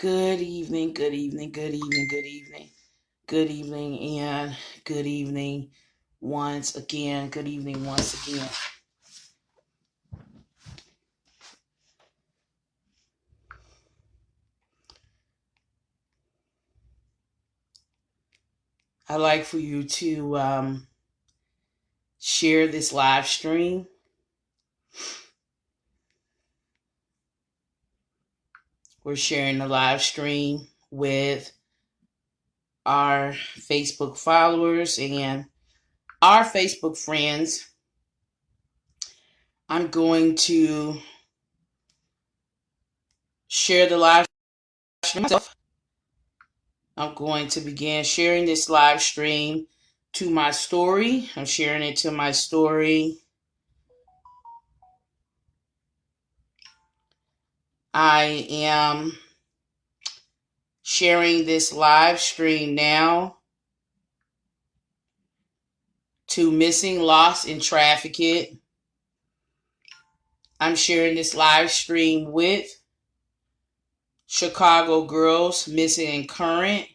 Good evening, good evening, good evening, good evening, good evening, and good evening once again. Good evening once again. I'd like for you to share this live stream. We're sharing the live stream with our Facebook followers and our Facebook friends. I'm going to share the live stream myself. I'm going to begin sharing this live stream to my story. I'm sharing it to my story. I am sharing this live stream now to Missing, Lost, and Trafficked. I'm sharing this live stream with Chicago Girls Missing and Current.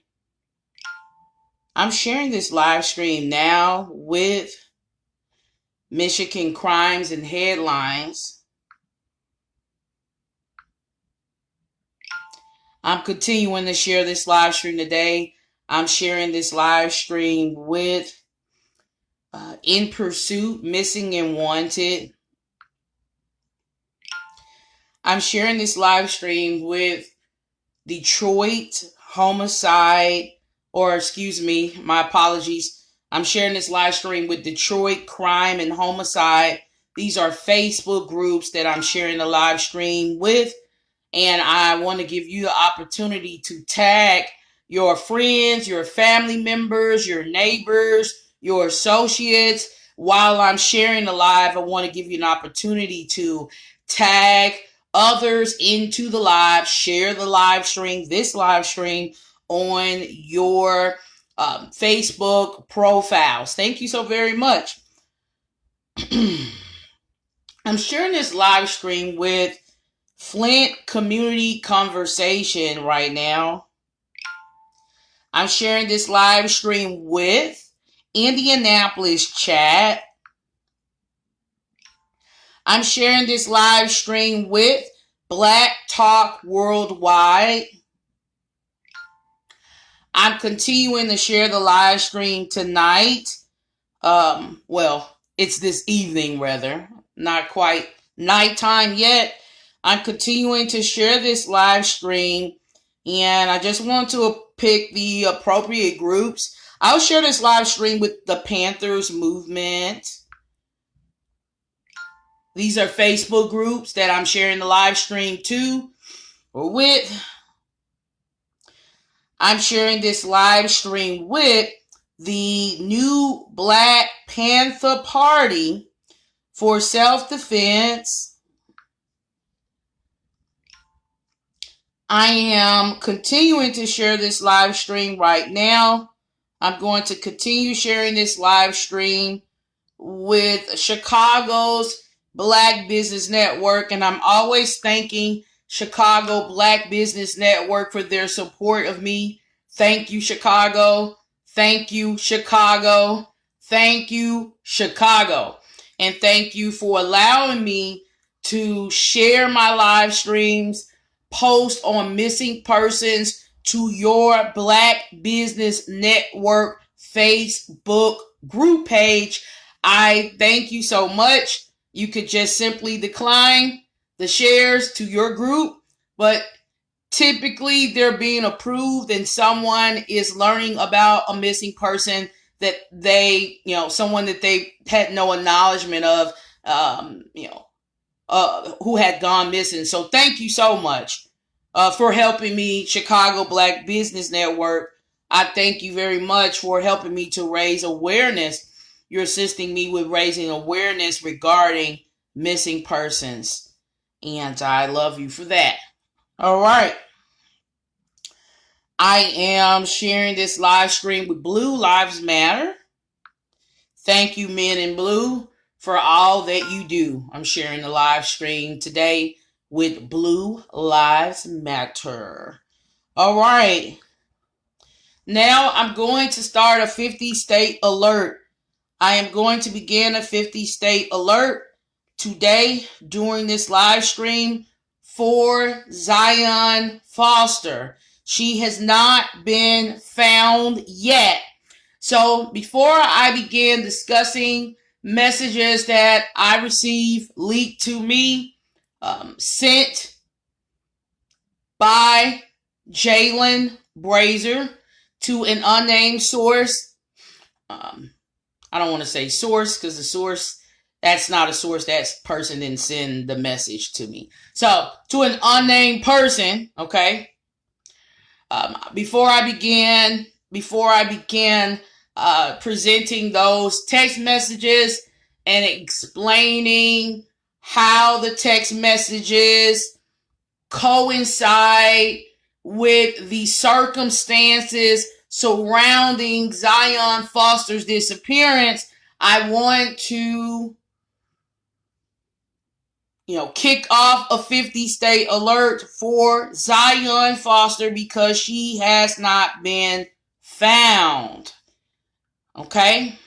I'm sharing this live stream now with Michigan Crimes and Headlines. I'm continuing to share this live stream today. I'm sharing this live stream with In Pursuit, Missing and Wanted. I'm sharing this live stream with Detroit Homicide, or excuse me, my apologies. I'm sharing this live stream with Detroit Crime and Homicide. These are Facebook groups that I'm sharing the live stream with. And I want to give you the opportunity to tag your friends, your family members, your neighbors, your associates. While I'm sharing the live, I want to give you an opportunity to tag others into the live, share the live stream, this live stream on your Facebook profiles. Thank you so very much. I'm sharing this live stream with Flint Community Conversation right now. I'm sharing this live stream with Indianapolis Chat. I'm sharing this live stream with Black Talk Worldwide. I'm continuing to share the live stream tonight. Well, it's this evening rather. Not quite nighttime yet. I'm continuing to share this live stream, and I just want to pick the appropriate groups. I'll share this live stream with the Panthers movement. These are Facebook groups that I'm sharing the live stream to or with. I'm sharing this live stream with the new Black Panther Party for self-defense. I am continuing to share this live stream right now. I'm going to continue sharing this live stream with Chicago's Black Business Network, and I'm always thanking Chicago Black Business Network for their support of me. Thank you, Chicago. Thank you, Chicago. Thank you, Chicago. And thank you for allowing me to share my live streams, post on missing persons to your Black Business Network Facebook group page. I thank you so much. You could just simply decline the shares to your group, but typically they're being approved and someone is learning about a missing person that they, someone that they had no acknowledgement of, who had gone missing. So thank you so much for helping me, Chicago Black Business Network. I thank you very much for helping me to raise awareness. You're assisting me with raising awareness regarding missing persons. And I love you for that. All right. I am sharing this live stream with Blue Lives Matter. Thank you, Men in Blue, for all that you do. I'm sharing the live stream today with Blue Lives Matter. All right. Now I'm going to start a 50-state alert. I am going to begin a 50-state alert today during this live stream for Zion Foster. She has not been found yet. So before I begin discussing messages that I received leaked to me, sent by Jaylin Brazier to an unnamed source. I don't want to say source because the source, that's not a source. That person didn't send the message to me. So to an unnamed person, okay. Before I began presenting those text messages and explaining how the text messages coincide with the circumstances surrounding Zion Foster's disappearance, I want to, kick off a 50-state alert for Zion Foster because she has not been found. Okay?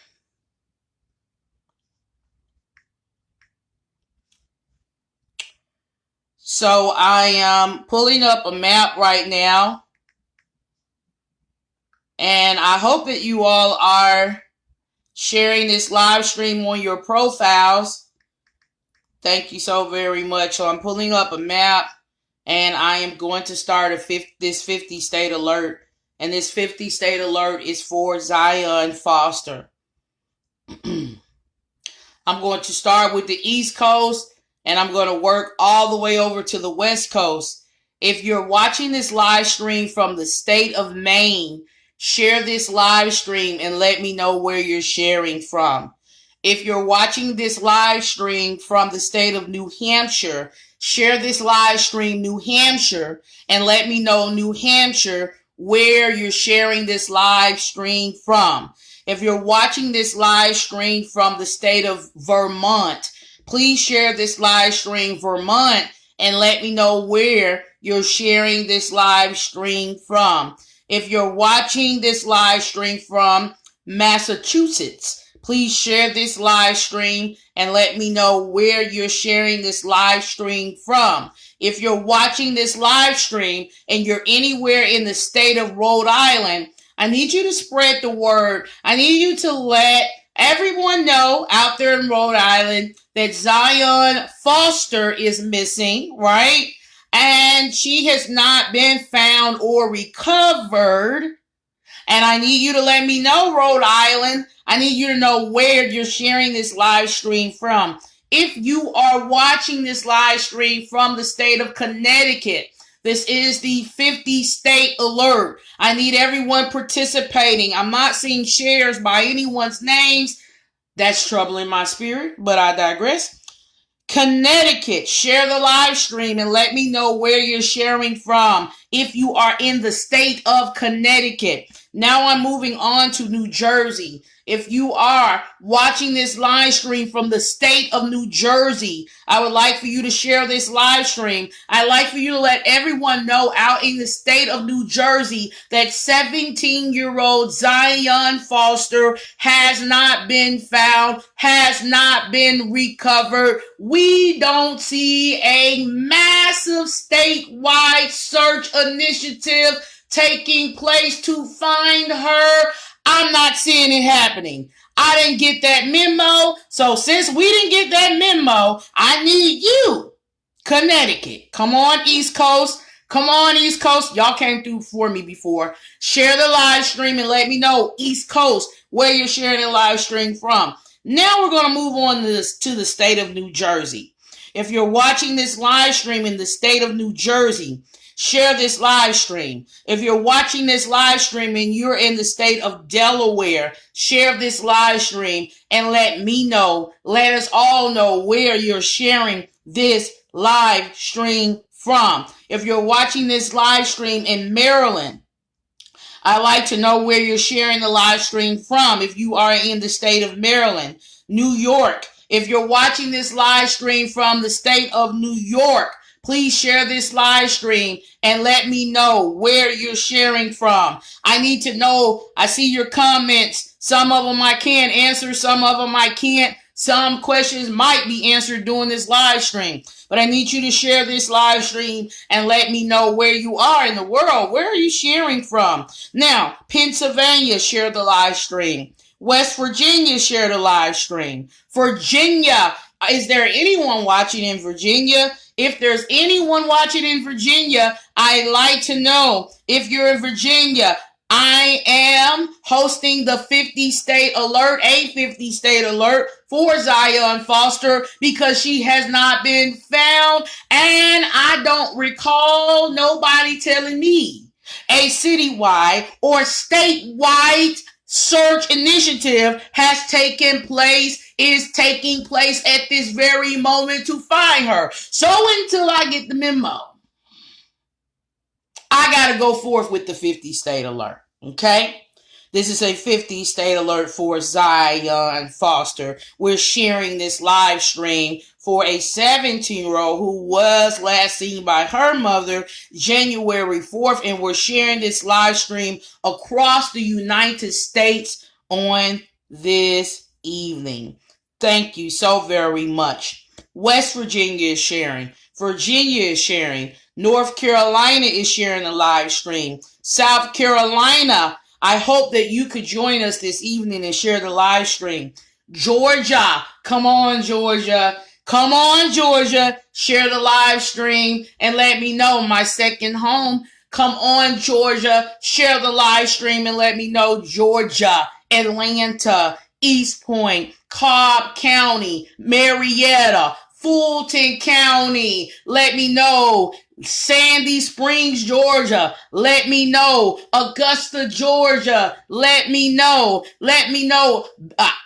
So I am pulling up a map right now. And I hope that you all are sharing this live stream on your profiles. Thank you so very much. So I'm pulling up a map and I am going to start this 50-state alert. And this 50-state alert is for Zion Foster. I'm going to start with the East Coast and I'm going to work all the way over to the West Coast. If you're watching this live stream from the state of Maine, share this live stream and let me know where you're sharing from. If you're watching this live stream from the state of New Hampshire, share this live stream, New Hampshire, and let me know, New Hampshire, where you're sharing this live stream from. If you're watching this live stream from the state of Vermont, please share this live stream, Vermont, and let me know where you're sharing this live stream from. If you're watching this live stream from Massachusetts, please share this live stream and let me know where you're sharing this live stream from. If you're watching this live stream and you're anywhere in the state of Rhode Island, I need you to spread the word. I need you to let everyone know out there in Rhode Island that Zion Foster is missing, right? And she has not been found or recovered. And I need you to let me know, Rhode Island. I need you to know where you're sharing this live stream from. If you are watching this live stream from the state of Connecticut, this is the 50-state alert. I need everyone participating. I'm not seeing shares by anyone's names. That's troubling my spirit, but I digress. Connecticut, share the live stream and let me know where you're sharing from if you are in the state of Connecticut. Now I'm moving on to New Jersey. If you are watching this live stream from the state of New Jersey, I would like for you to share this live stream. I'd like for you to let everyone know out in the state of New Jersey that 17-year-old Zion Foster has not been found, has not been recovered. We don't see a massive statewide search initiative taking place to find her. I'm not seeing it happening. I didn't get that memo. So since we didn't get that memo, I need you, Connecticut. Come on, East Coast. Come on, East Coast. Y'all came through for me before. Share the live stream and let me know, East Coast, where you're sharing the live stream from. Now we're going to move on to the state of New Jersey. If you're watching this live stream in the state of New Jersey, share this live stream. If you're watching this live stream and you're in the state of Delaware, share this live stream and let me know, let us all know where you're sharing this live stream from. If you're watching this live stream in Maryland, I'd like to know where you're sharing the live stream from if you are in the state of Maryland. New York, if you're watching this live stream from the state of New York, Please share this live stream and let me know where you're sharing from. I need to know. I see your comments. Some of them I can't answer. Some of them I can't. Some questions might be answered during this live stream. But I need you to share this live stream and let me know where you are in the world. Where are you sharing from? Now, Pennsylvania, share the live stream. West Virginia, share the live stream. Virginia, is there anyone watching in Virginia? If there's anyone watching in Virginia, I'd like to know. If you're in Virginia, I am hosting the 50-state alert, a 50-state alert for Zion Foster because she has not been found. And I don't recall nobody telling me a citywide or statewide search initiative has taken place, is taking place at this very moment to find her. So until I get the memo, I got to go forth with the 50-state alert. Okay? This is a 50-state alert for Zion Foster. We're sharing this live stream for a 17-year-old who was last seen by her mother January 4th. And we're sharing this live stream across the United States on this evening. Thank you so very much. West Virginia is sharing. Virginia is sharing. North Carolina is sharing the live stream. South Carolina, I hope that you could join us this evening and share the live stream. Georgia, come on, Georgia. Come on, Georgia. Share the live stream and let me know. My second home. Come on, Georgia. Share the live stream and let me know. Georgia, Atlanta, East Point, Cobb County, Marietta, Fulton County. Let me know. Sandy Springs, Georgia. Let me know. Augusta, Georgia. Let me know. Let me know.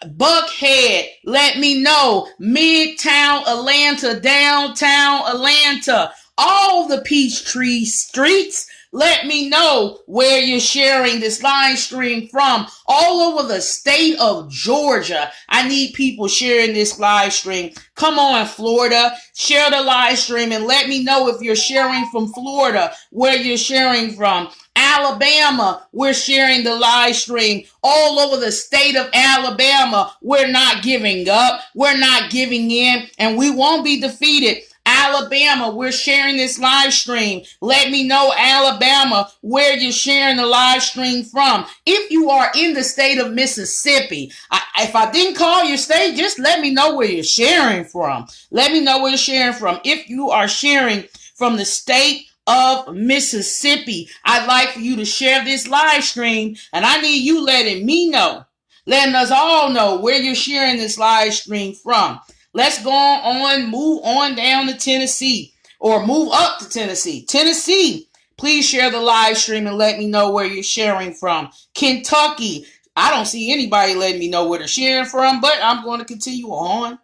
Buckhead. Let me know. Midtown Atlanta. Downtown Atlanta. All the Peachtree streets. Let me know where you're sharing this live stream from. All over the state of Georgia. I need people sharing this live stream. Come on, Florida. Share the live stream and let me know if you're sharing from Florida, where you're sharing from. Alabama, we're sharing the live stream all over the state of Alabama. We're not giving up. We're not giving in, and we won't be defeated. Alabama, we're sharing this live stream. Let me know, Alabama, where you're sharing the live stream from. If you are in the state of Mississippi, if I didn't call your state, just let me know where you're sharing from. Let me know where you're sharing from. If you are sharing from the state of Mississippi, I'd like for you to share this live stream, and I need you letting me know, letting us all know where you're sharing this live stream from. Let's go on, move on down to Tennessee, or move up to Tennessee. Tennessee, please share the live stream and let me know where you're sharing from. Kentucky, I don't see anybody letting me know where they're sharing from, but I'm going to continue on.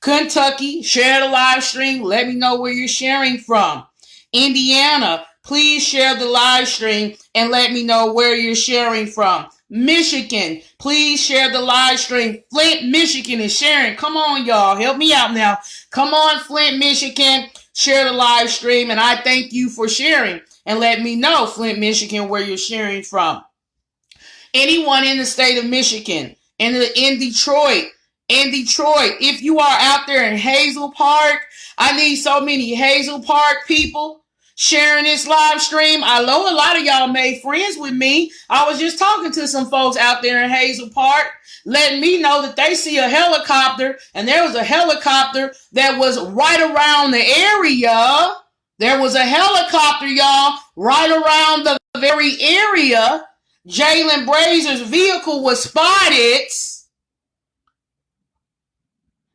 Kentucky, share the live stream. Let me know where you're sharing from. Indiana, please share the live stream and let me know where you're sharing from. Michigan, please share the live stream. Flint, Michigan is sharing. Come on, y'all. Help me out now. Come on, Flint, Michigan. Share the live stream, and I thank you for sharing. And let me know, Flint, Michigan, where you're sharing from. Anyone in the state of Michigan, in Detroit, if you are out there in Hazel Park, I need so many Hazel Park people sharing this live stream. I know a lot of y'all made friends with me. I was just talking to some folks out there in Hazel Park, letting me know that they see a helicopter, and there was a helicopter that was right around the area. There was a helicopter, y'all, right around the very area. Jaylin Brazier's vehicle was spotted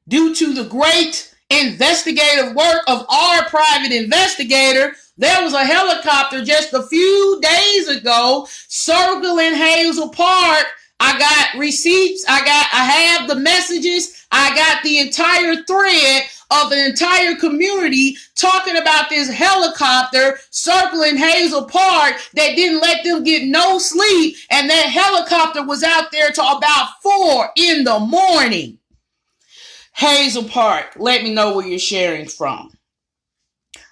due to the great investigative work of our private investigator. There was a helicopter just a few days ago circling Hazel Park. I got receipts. I have the messages. I got the entire thread of an entire community talking about this helicopter circling Hazel Park that didn't let them get no sleep. And that helicopter was out there till about 4 a.m. Hazel Park, let me know where you're sharing from.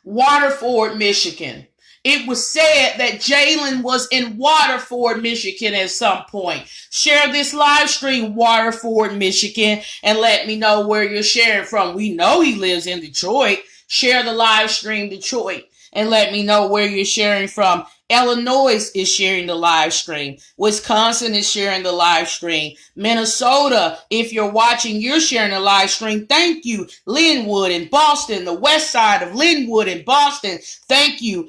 Waterford, Michigan. It was said that Jaylin was in Waterford, Michigan at some point. Share this live stream, Waterford, Michigan, and let me know where you're sharing from. We know he lives in Detroit. Share the live stream, Detroit, and let me know where you're sharing from. Illinois is sharing the live stream. Wisconsin is sharing the live stream. Minnesota, if you're watching, you're sharing the live stream. Thank you. Linwood in Boston, the west side of Linwood in Boston. Thank you.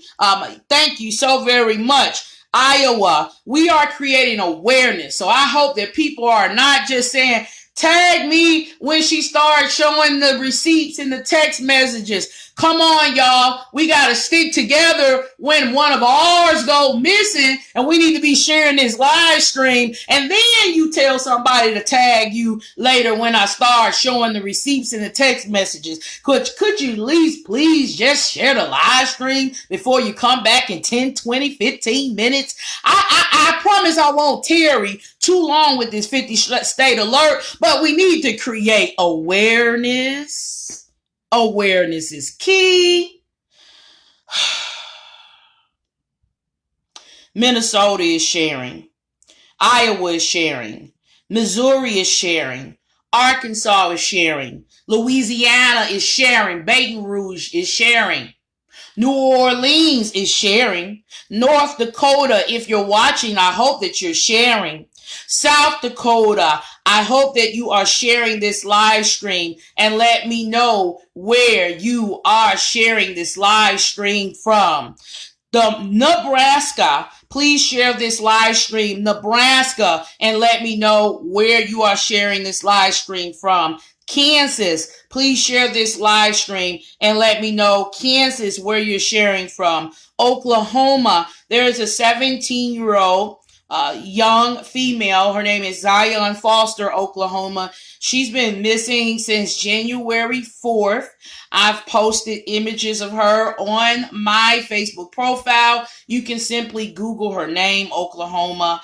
Thank you so very much. Iowa, we are creating awareness. So I hope that people are not just saying, tag me when she starts showing the receipts and the text messages. Come on, y'all. We got to stick together when one of ours go missing, and we need to be sharing this live stream. And then you tell somebody to tag you later when I start showing the receipts and the text messages. Could you at least please just share the live stream before you come back in 10, 20, 15 minutes? I promise I won't tarry too long with this 50 state alert, but we need to create awareness. Awareness is key. Minnesota is sharing. Iowa is sharing. Missouri is sharing. Arkansas is sharing. Louisiana is sharing. Baton Rouge is sharing. New Orleans is sharing. North Dakota, if you're watching, I hope that you're sharing. South Dakota, I hope that you are sharing this live stream, and let me know where you are sharing this live stream from. Nebraska, please share this live stream, Nebraska, and let me know where you are sharing this live stream from. Kansas, please share this live stream and let me know, Kansas, where you're sharing from. Oklahoma, there is a 17-year-old young female. Her name is Zion Foster, Oklahoma. She's been missing since January 4th. I've posted images of her on my Facebook profile. You can simply Google her name, Oklahoma,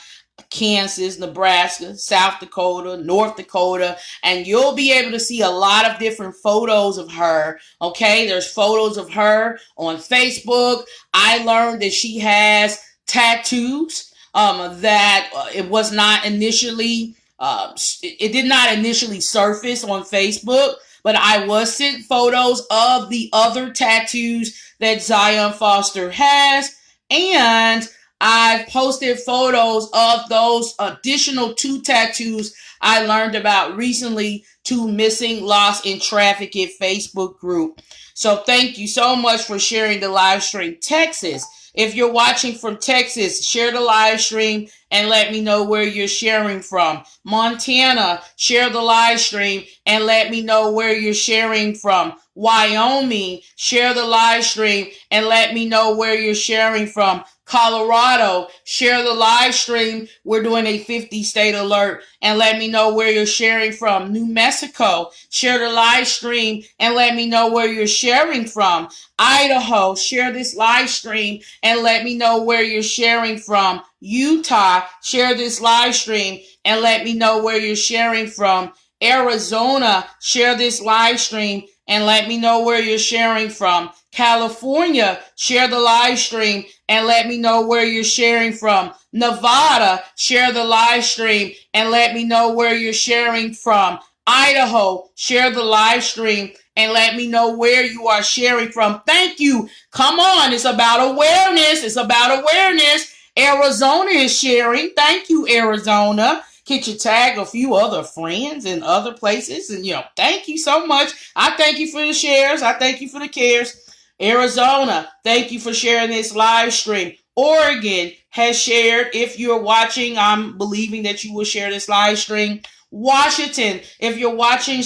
Kansas, Nebraska, South Dakota, North Dakota, and you'll be able to see a lot of different photos of her. Okay, there's photos of her on Facebook. I learned that she has tattoos that it was not initially, it did not initially surface on Facebook, but I was sent photos of the other tattoos that Zion Foster has, and I've posted photos of those additional 2 tattoos I learned about recently to Missing, Lost, and Trafficked Facebook group. So thank you so much for sharing the live stream. Texas, if you're watching from Texas, share the live stream and let me know where you're sharing from. Montana, share the live stream and let me know where you're sharing from. Wyoming, share the live stream and let me know where you're sharing from. Colorado, share the live stream. We're doing a 50 state alert and let me know where you're sharing from. New Mexico, share the live stream and let me know where you're sharing from. Idaho, share this live stream and let me know where you're sharing from. Utah, share this live stream and let me know where you're sharing from. Arizona, share this live stream and let me know where you're sharing from. California, share the live stream and let me know where you're sharing from. Nevada, share the live stream and let me know where you're sharing from. Idaho, share the live stream and let me know where you are sharing from. Thank you. Come on. It's about awareness. It's about awareness. Arizona is sharing. Thank you, Arizona. Can you tag a few other friends in other places? And, thank you so much. I thank you for the shares. I thank you for the cares. Arizona, thank you for sharing this live stream. Oregon has shared. If you're watching, I'm believing that you will share this live stream. Washington, if you're watching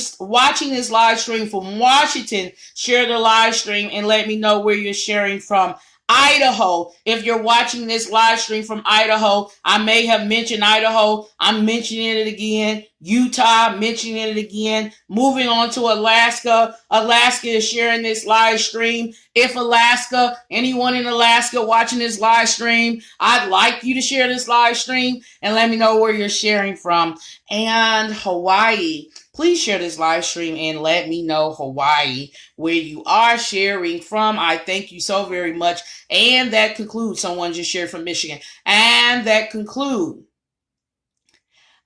this live stream from Washington, share the live stream and let me know where you're sharing from. Idaho, if you're watching this live stream from Idaho, I may have mentioned Idaho. I'm mentioning it again. Utah, mentioning it again. Moving on to Alaska. Alaska is sharing this live stream. If Alaska, anyone in Alaska watching this live stream, I'd like you to share this live stream and let me know where you're sharing from. And Hawaii, Please share this live stream and let me know Hawaii, where you are sharing from. I thank you so very much. And that concludes, someone just shared from Michigan. And that concludes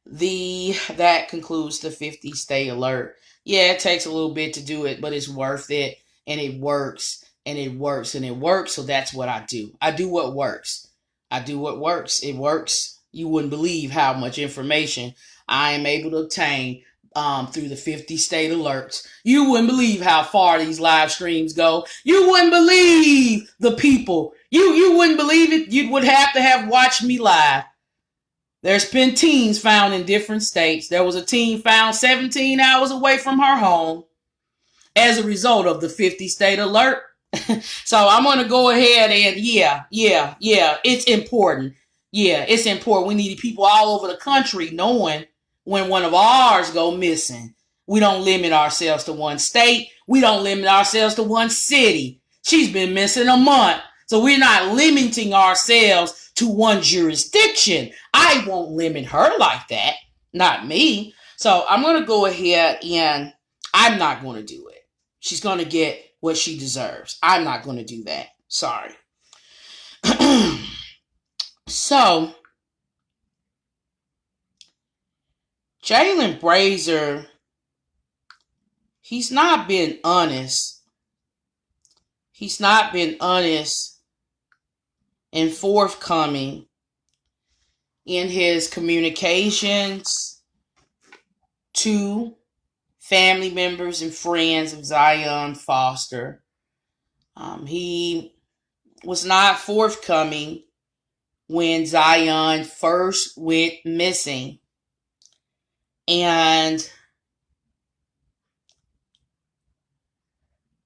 the 50 stay alert. Yeah, it takes a little bit to do it, but it's worth it, and it works, and it works, and it works. So that's what I do. I do what works. I do what works. It works. You wouldn't believe how much information I am able to obtain through the 50 state alerts. You wouldn't believe how far these live streams go. You wouldn't believe the people. You wouldn't believe it. You would have to have watched me live. There's been teens found in different states. There was a teen found 17 hours away from her home as a result of the 50 state alert. So I'm going to go ahead and yeah, it's important. Yeah, it's important. We need people all over the country knowing when one of ours go missing. We don't limit ourselves to one state. We don't limit ourselves to one city. She's been missing a month. So we're not limiting ourselves to one jurisdiction. I won't limit her like that. Not me. So I'm going to go ahead and I'm not going to do it. She's going to get what she deserves. I'm not going to do that. Sorry. So, Jaylin Brazier, he's not been honest. He's not been honest and forthcoming in his communications to family members and friends of Zion Foster. He was not forthcoming when Zion first went missing. And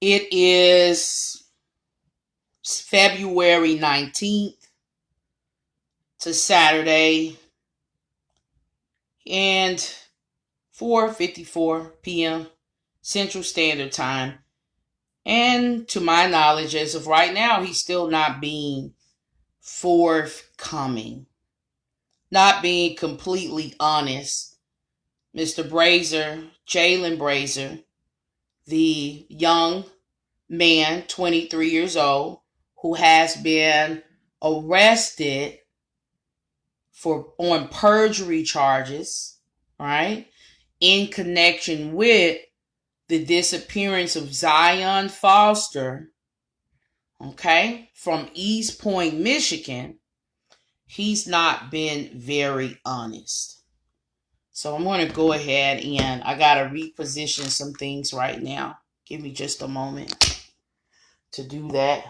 it is February 19th to Saturday and 4:54 p.m. Central Standard Time. And to my knowledge, as of right now, he's still not being forthcoming, not being completely honest. Mr. Brazier, Jaylin Brazier, the young man, 23 years old, who has been arrested on perjury charges, right, in connection with the disappearance of Zion Foster, okay, from East Point, Michigan. He's not been very honest. So I'm going to go ahead and I got to reposition some things right now. Give me just a moment to do that.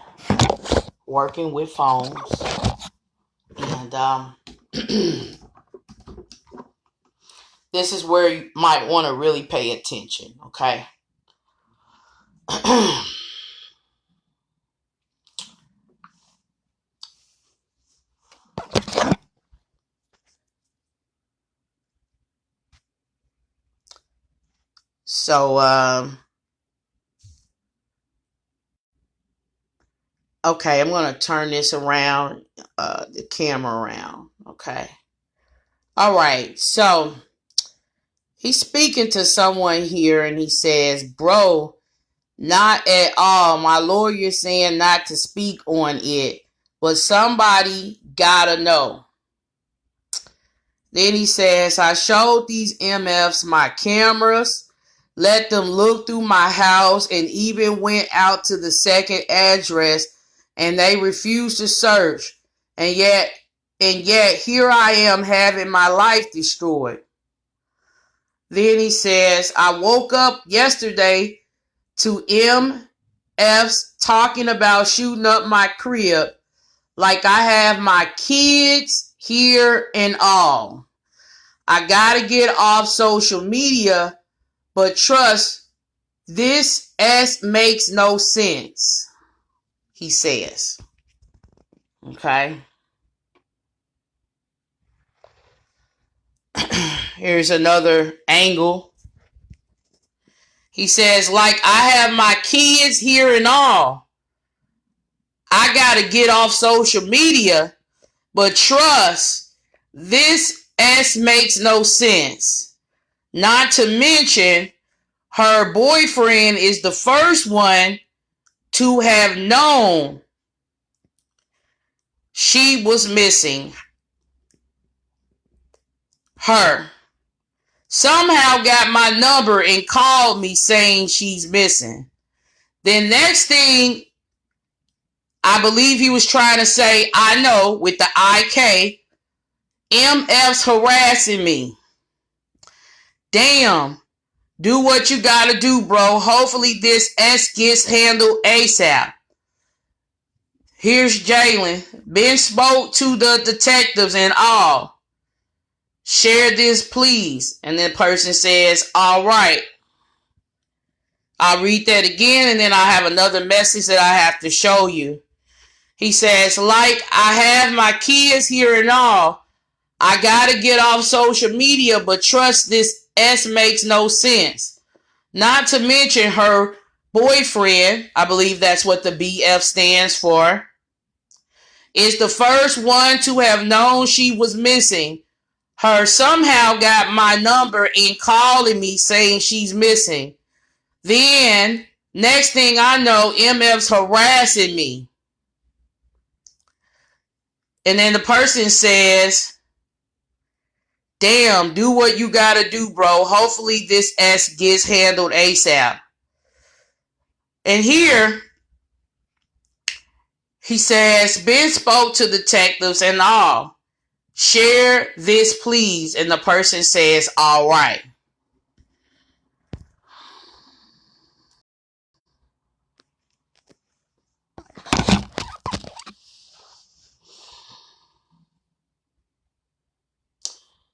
Working with phones. And this is where you might want to really pay attention, okay? So, okay, I'm going to turn this around, the camera around, okay? All right, so he's speaking to someone here and he says, bro, not at all. My lawyer saying not to speak on it, but somebody gotta know. Then he says, I showed these MFs my cameras, let them look through my house, and even went out to the second address, and they refused to search. And yet here I am having my life destroyed. Then he says, I woke up yesterday to MFs talking about shooting up my crib like I have my kids here and all. I gotta get off social media, but trust, this S makes no sense, he says. Okay. Here's another angle. He says, like I have my kids here and all. I gotta get off social media, but trust, this S makes no sense. Not to mention, her boyfriend is the first one to have known she was missing. Her somehow got my number and called me saying she's missing. Then next thing, I believe he was trying to say, I know, with the IK, MF's harassing me. Damn. Do what you gotta do, bro. Hopefully this S gets handled ASAP. Here's Jaylin. Ben spoke to the detectives and all. Share this, please. And the person says, all right. I'll read that again, and then I have another message that I have to show you. He says, like, I have my kids here and all. I gotta get off social media, but trust this S makes no sense. Not to mention her boyfriend, I believe that's what the BF stands for, is the first one to have known she was missing. Her somehow got my number and calling me saying she's missing. Then, next thing I know, MF's harassing me. And then the person says, damn, do what you gotta do, bro. Hopefully this S gets handled ASAP. And here, he says, Ben spoke to detectives and all. Share this, please. And the person says, all right.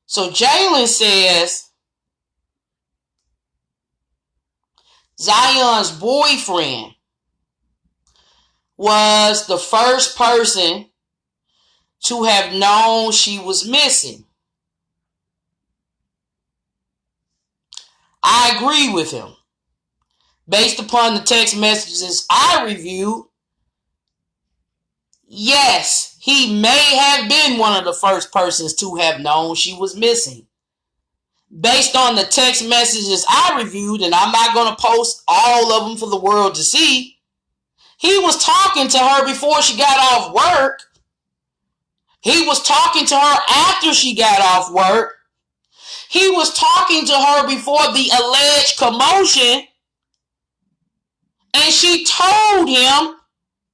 So Jaylin says Zion's boyfriend was the first person to have known she was missing. I agree with him. Based upon the text messages I reviewed, yes, he may have been one of the first persons to have known she was missing. Based on the text messages I reviewed, and I'm not going to post all of them for the world to see, he was talking to her before she got off work. He was talking to her after she got off work. He was talking to her before the alleged commotion. And she told him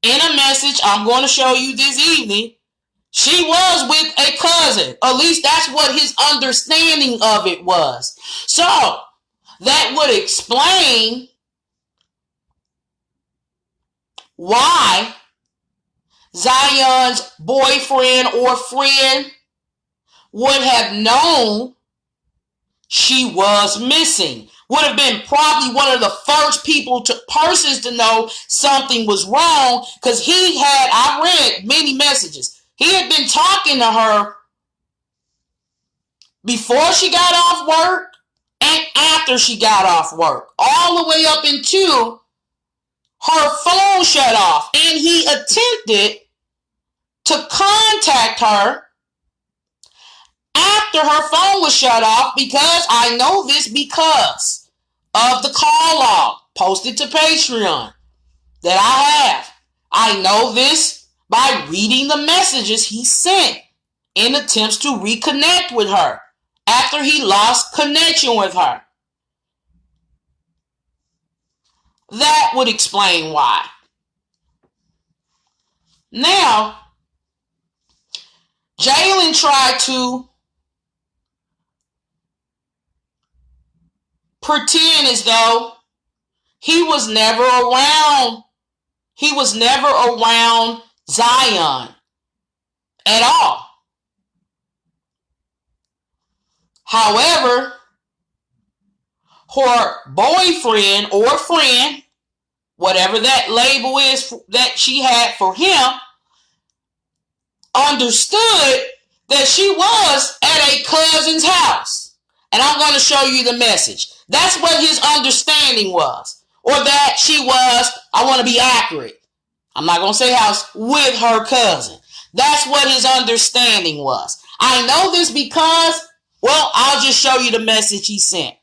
in a message I'm going to show you this evening, she was with a cousin. At least that's what his understanding of it was. So that would explain why Zion's boyfriend or friend would have known she was missing. Would have been probably one of the first persons to know something was wrong, because I read many messages. He had been talking to her before she got off work and after she got off work, all the way up until her phone shut off. And he attempted to contact her after her phone was shut off, because I know this because of the call log posted to Patreon that I have. I know this by reading the messages he sent in attempts to reconnect with her after he lost connection with her. That would explain why. Now, Jaylin tried to pretend as though he was never around. He was never around Zion at all. However, her boyfriend or friend, whatever that label is that she had for him, understood that she was at a cousin's house. And I'm going to show you the message. That's what his understanding was. Or that she was, I want to be accurate, I'm not going to say house, with her cousin. That's what his understanding was. I know this because, well, I'll just show you the message he sent.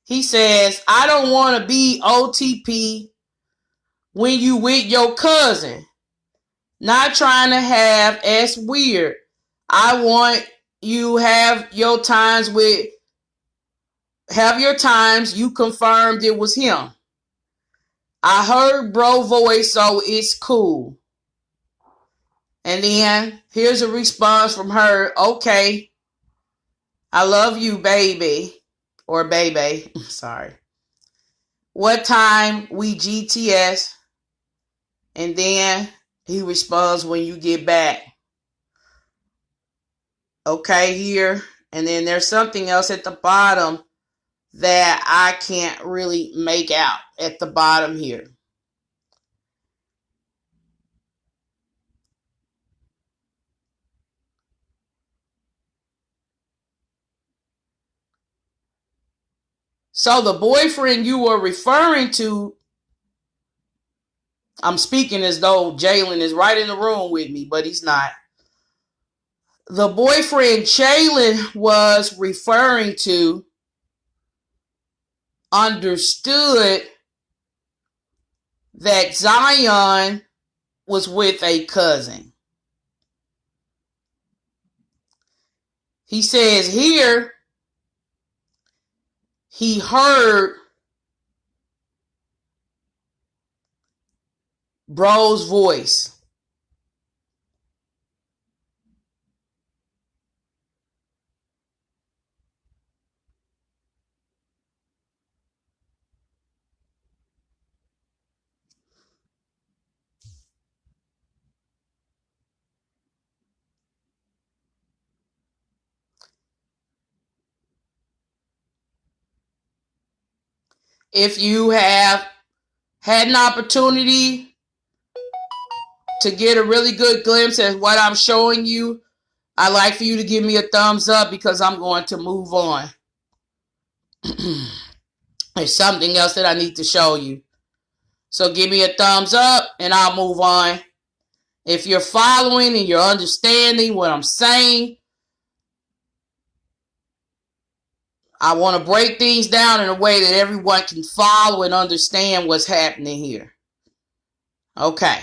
He says, I don't want to be OTP when you with your cousin. Not trying to have S weird. I want you have your times you confirmed it was him. I heard bro voice, so it's cool. And then here's a response from her. Okay. I love you, baby. Or baby. Sorry. What time we GTS? And then he responds, when you get back. Okay, here. And then there's something else at the bottom that I can't really make out at the bottom here. So the boyfriend you were referring to, I'm speaking as though Jaylin is right in the room with me, but he's not. The boyfriend Jaylin was referring to understood that Zion was with a cousin. He says here he heard bro's voice. If you have had an opportunity to get a really good glimpse at what I'm showing you, I'd like for you to give me a thumbs up because I'm going to move on. There's something else that I need to show you. So give me a thumbs up and I'll move on. If you're following and you're understanding what I'm saying, I want to break things down in a way that everyone can follow and understand what's happening here. Okay.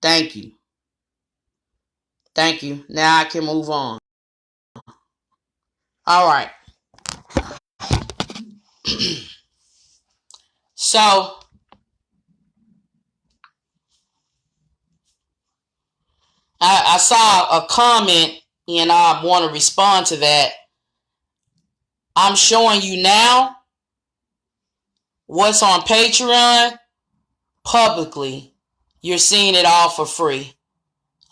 Thank you. Thank you. Now I can move on. All right. So, I saw a comment and I want to respond to that. I'm showing you now what's on Patreon publicly. You're seeing it all for free.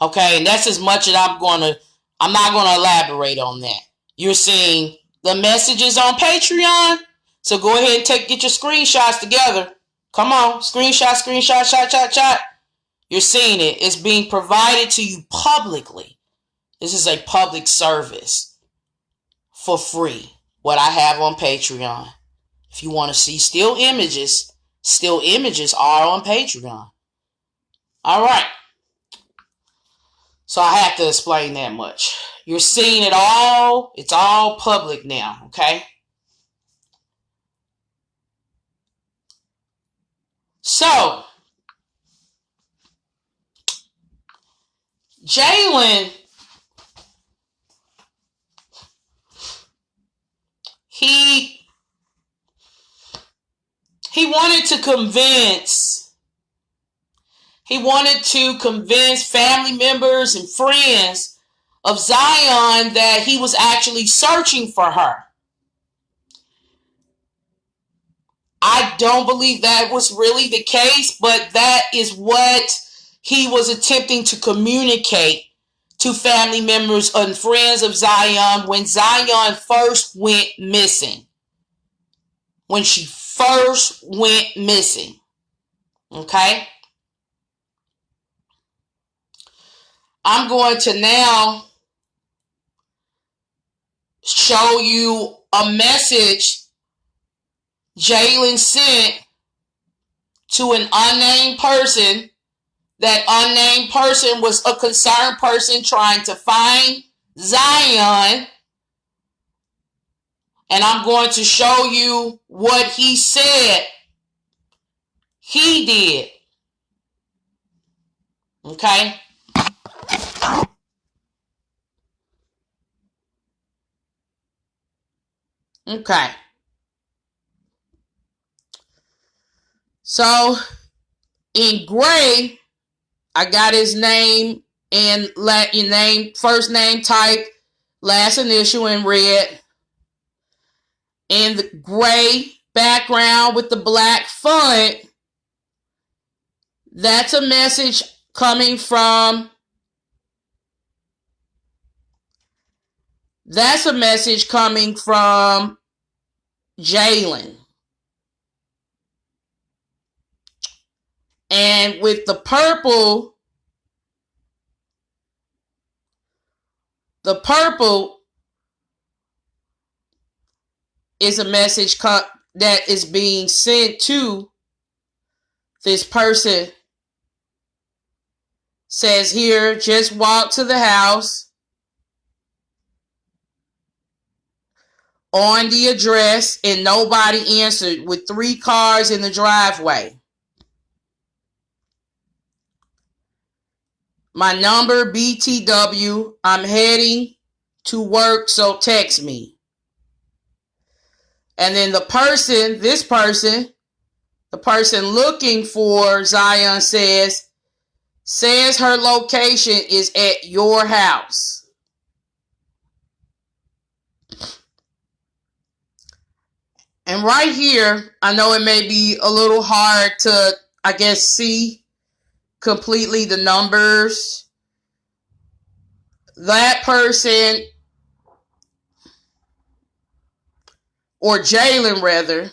Okay, and that's as much as I'm not going to elaborate on that. You're seeing the messages on Patreon. So go ahead and get your screenshots together. Come on, screenshot, shot. You're seeing it. It's being provided to you publicly. This is a public service for free. What I have on Patreon. If you want to see still images are on Patreon. All right. So I have to explain that much. You're seeing it all. It's all public now, okay? So, Jaylin, he wanted to convince family members and friends of Zion that he was actually searching for her. I don't believe that was really the case, but that is what he was attempting to communicate to family members and friends of Zion when Zion first went missing. When she first went missing. Okay? I'm going to now show you a message Jaylin sent to an unnamed person that unnamed person was a concerned person trying to find Zion. And I'm going to show you what he said he did. Okay? Okay. So, in gray, I got his name and first name type, last initial in red. In the gray background with the black font, that's a message coming from Jaylin. And with the purple is a message that is being sent to this person. Says here, just walk to the house on the address, and nobody answered, with 3 cars in the driveway. My number, BTW, I'm heading to work, so text me. And then the person looking for Zion says her location is at your house. And right here, I know it may be a little hard to, I guess, see completely the numbers. That person, or Jaylin rather,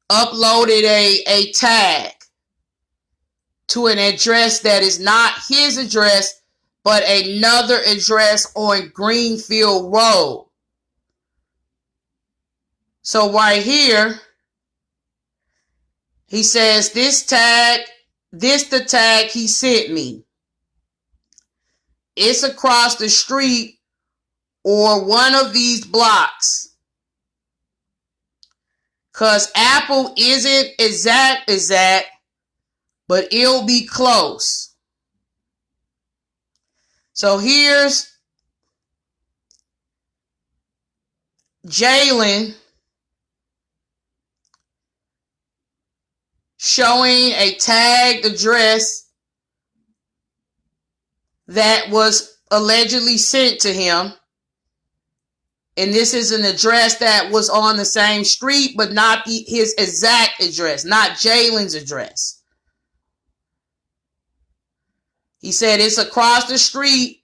uploaded a tag to an address that is not his address, but another address on Greenfield Road. So right here, he says this the tag he sent me. It's across the street or one of these blocks. Because Apple isn't exact, but it'll be close. So here's Jaylin showing a tagged address that was allegedly sent to him. And this is an address that was on the same street, but not his exact address, not Jaylin's address. He said it's across the street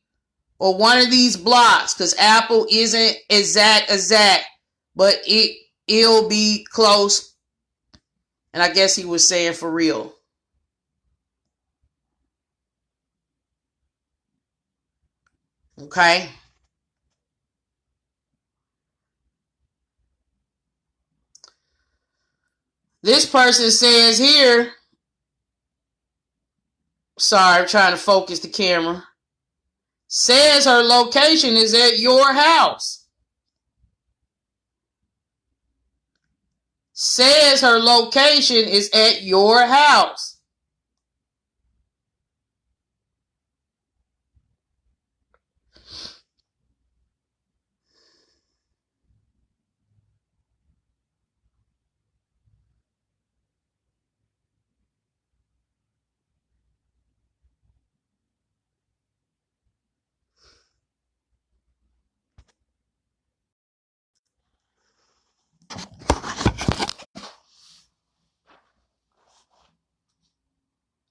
or one of these blocks, because Apple isn't exact, but it'll be close. And I guess he was saying for real. Okay. This person says here, sorry, I'm trying to focus the camera, says her location is at your house. Says her location is at your house.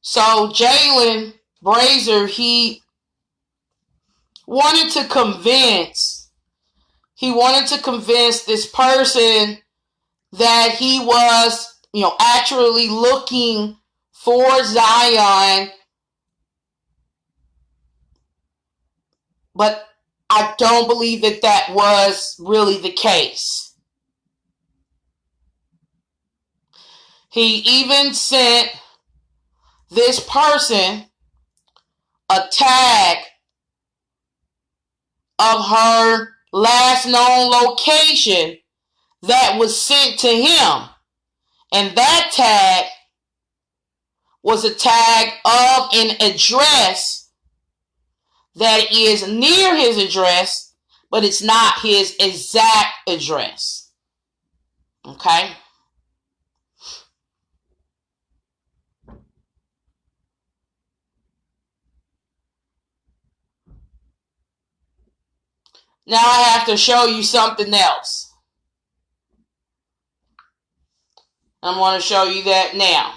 So Jaylin Brazier, he wanted to convince this person that he was, actually looking for Zion. But I don't believe that was really the case. He even sent this person a tag of her last known location that was sent to him. And that tag was a tag of an address that is near his address, but it's not his exact address. Okay? Now I have to show you something else. I'm going to show you that now.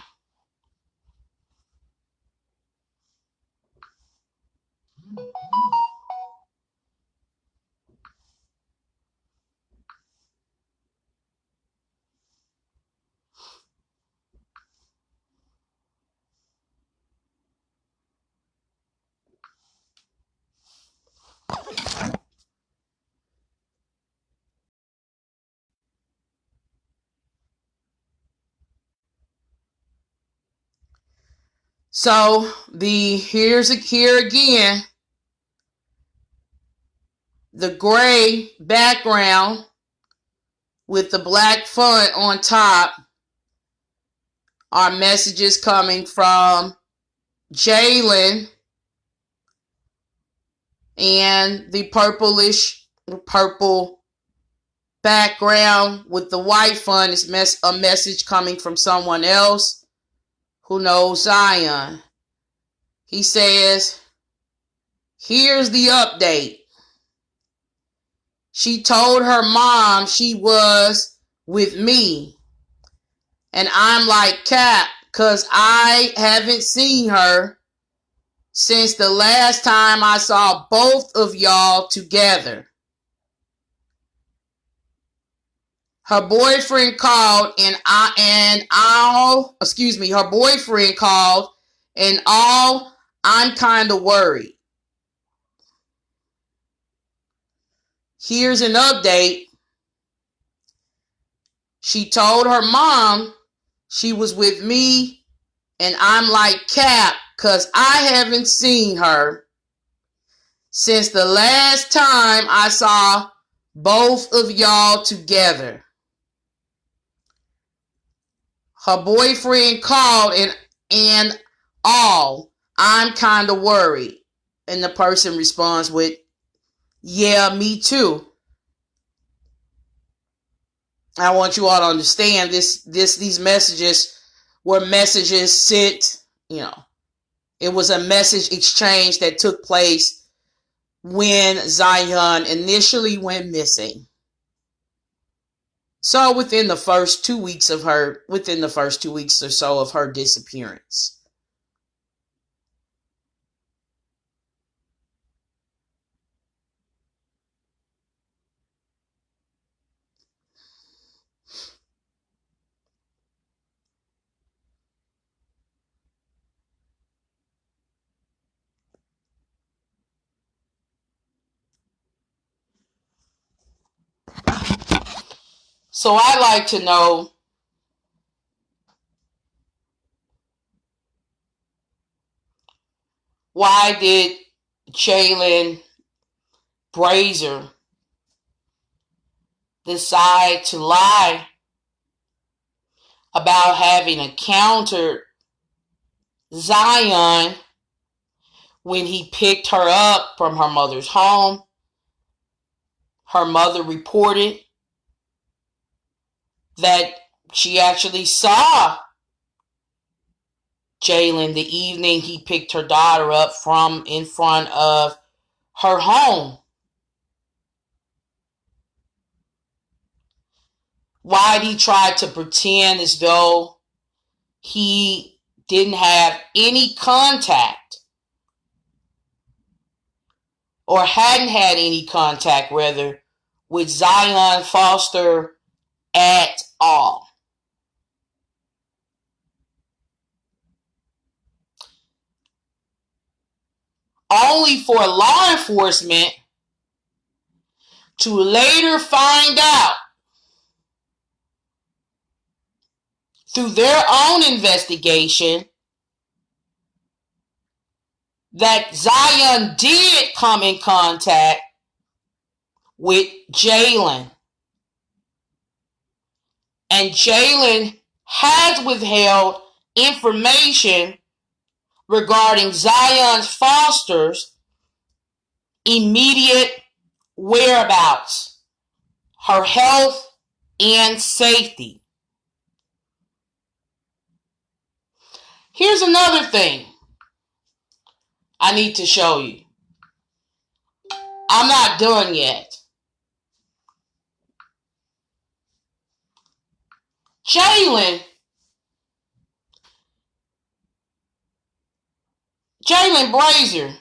So here again, the gray background with the black font on top are messages coming from Jaylin, and the purple background with the white font is a message coming from someone else who knows Zion. He says, here's the update. She told her mom she was with me. And I'm like, Cap, because I haven't seen her since the last time I saw both of y'all together. Her boyfriend called her boyfriend called and I'm kind of worried. Here's an update. She told her mom she was with me, and I'm like, Cap, because I haven't seen her since the last time I saw both of y'all together. Her boyfriend called and I'm kind of worried. And the person responds with, yeah, me too. I want you all to understand these messages were messages sent, it was a message exchange that took place when Zion initially went missing. So within the first 2 weeks or so of her disappearance. So I'd like to know, why did Jaylin Brazier decide to lie about having encountered Zion when he picked her up from her mother's home? Her mother reported that she actually saw Jaylin the evening he picked her daughter up from in front of her home. Why did he try to pretend as though he didn't have any contact or hadn't had any contact, rather, with Zion Foster at all? Only for law enforcement to later find out through their own investigation that Zion did come in contact with Jaylin. And Jaylin has withheld information regarding Zion's foster's immediate whereabouts, her health, and safety. Here's another thing I need to show you. I'm not done yet. Jaylin Brazier,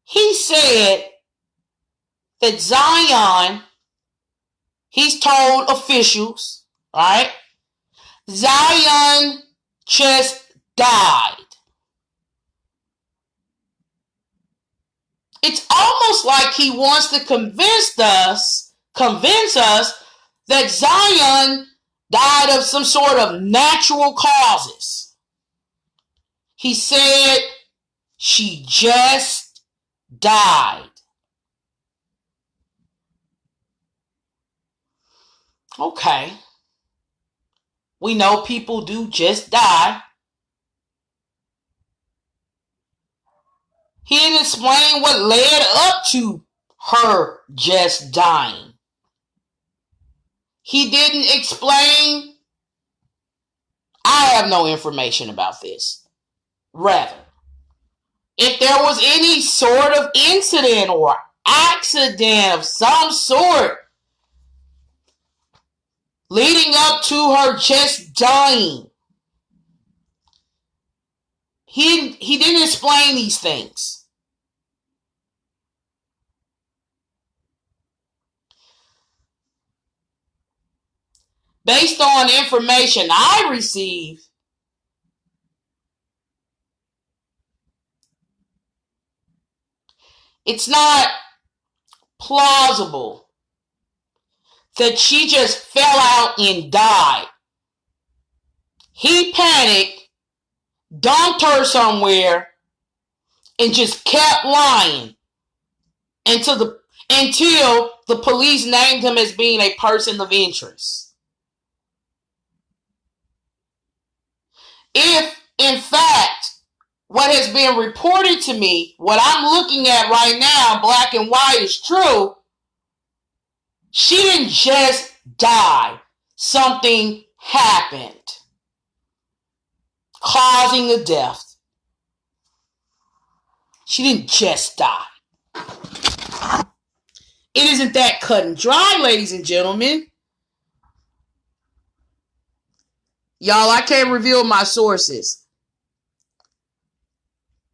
he said that Zion, he's told officials, right? Zion just died. It's almost like he wants to convince us that Zion died of some sort of natural causes. He said she just died. Okay. We know people do just die. He didn't explain what led up to her just dying. He didn't explain. I have no information about this. Rather, if there was any sort of incident or accident of some sort leading up to her just dying, he didn't explain these things. Based on information I received, it's not plausible that she just fell out and died. He panicked, dumped her somewhere, and just kept lying until the police named him as being a person of interest. If, in fact, what has been reported to me, what I'm looking at right now, black and white, is true, she didn't just die. Something happened, causing the death. She didn't just die. It isn't that cut and dry, ladies and gentlemen. Y'all, I can't reveal my sources.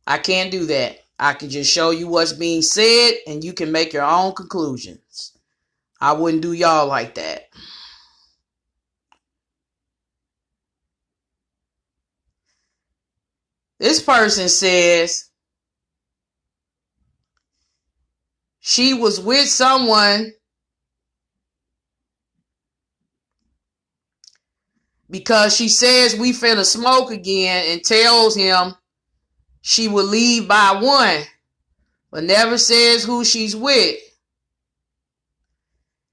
I can't do that. I can just show you what's being said, and you can make your own conclusions. I wouldn't do y'all like that. This person says she was with someone because she says we finna smoke again and tells him she will leave by 1, but never says who she's with.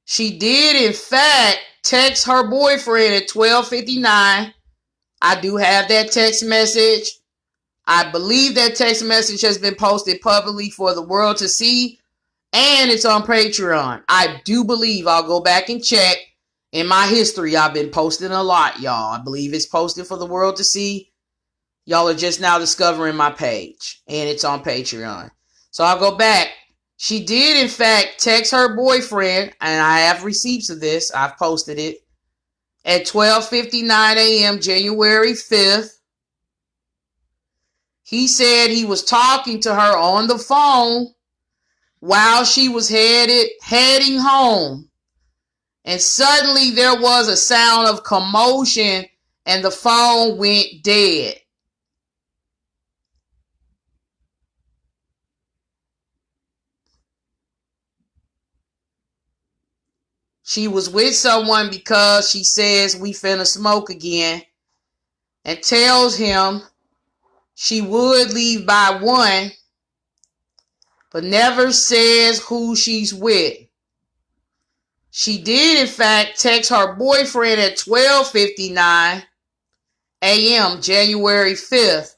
She did, in fact, text her boyfriend at 12:59. I do have that text message. I believe that text message has been posted publicly for the world to see, and it's on Patreon. I do believe, I'll go back and check. In my history, I've been posting a lot, y'all. I believe it's posted for the world to see. Y'all are just now discovering my page, and it's on Patreon. So I'll go back. She did, in fact, text her boyfriend, and I have receipts of this. I've posted it. At 12:59 a.m., January 5th. He said he was talking to her on the phone while she was heading home. And suddenly there was a sound of commotion and the phone went dead. She was with someone because she says we finna smoke again, and tells him she would leave by 1, but never says who she's with. She did, in fact, text her boyfriend at 12:59 a.m. January 5th.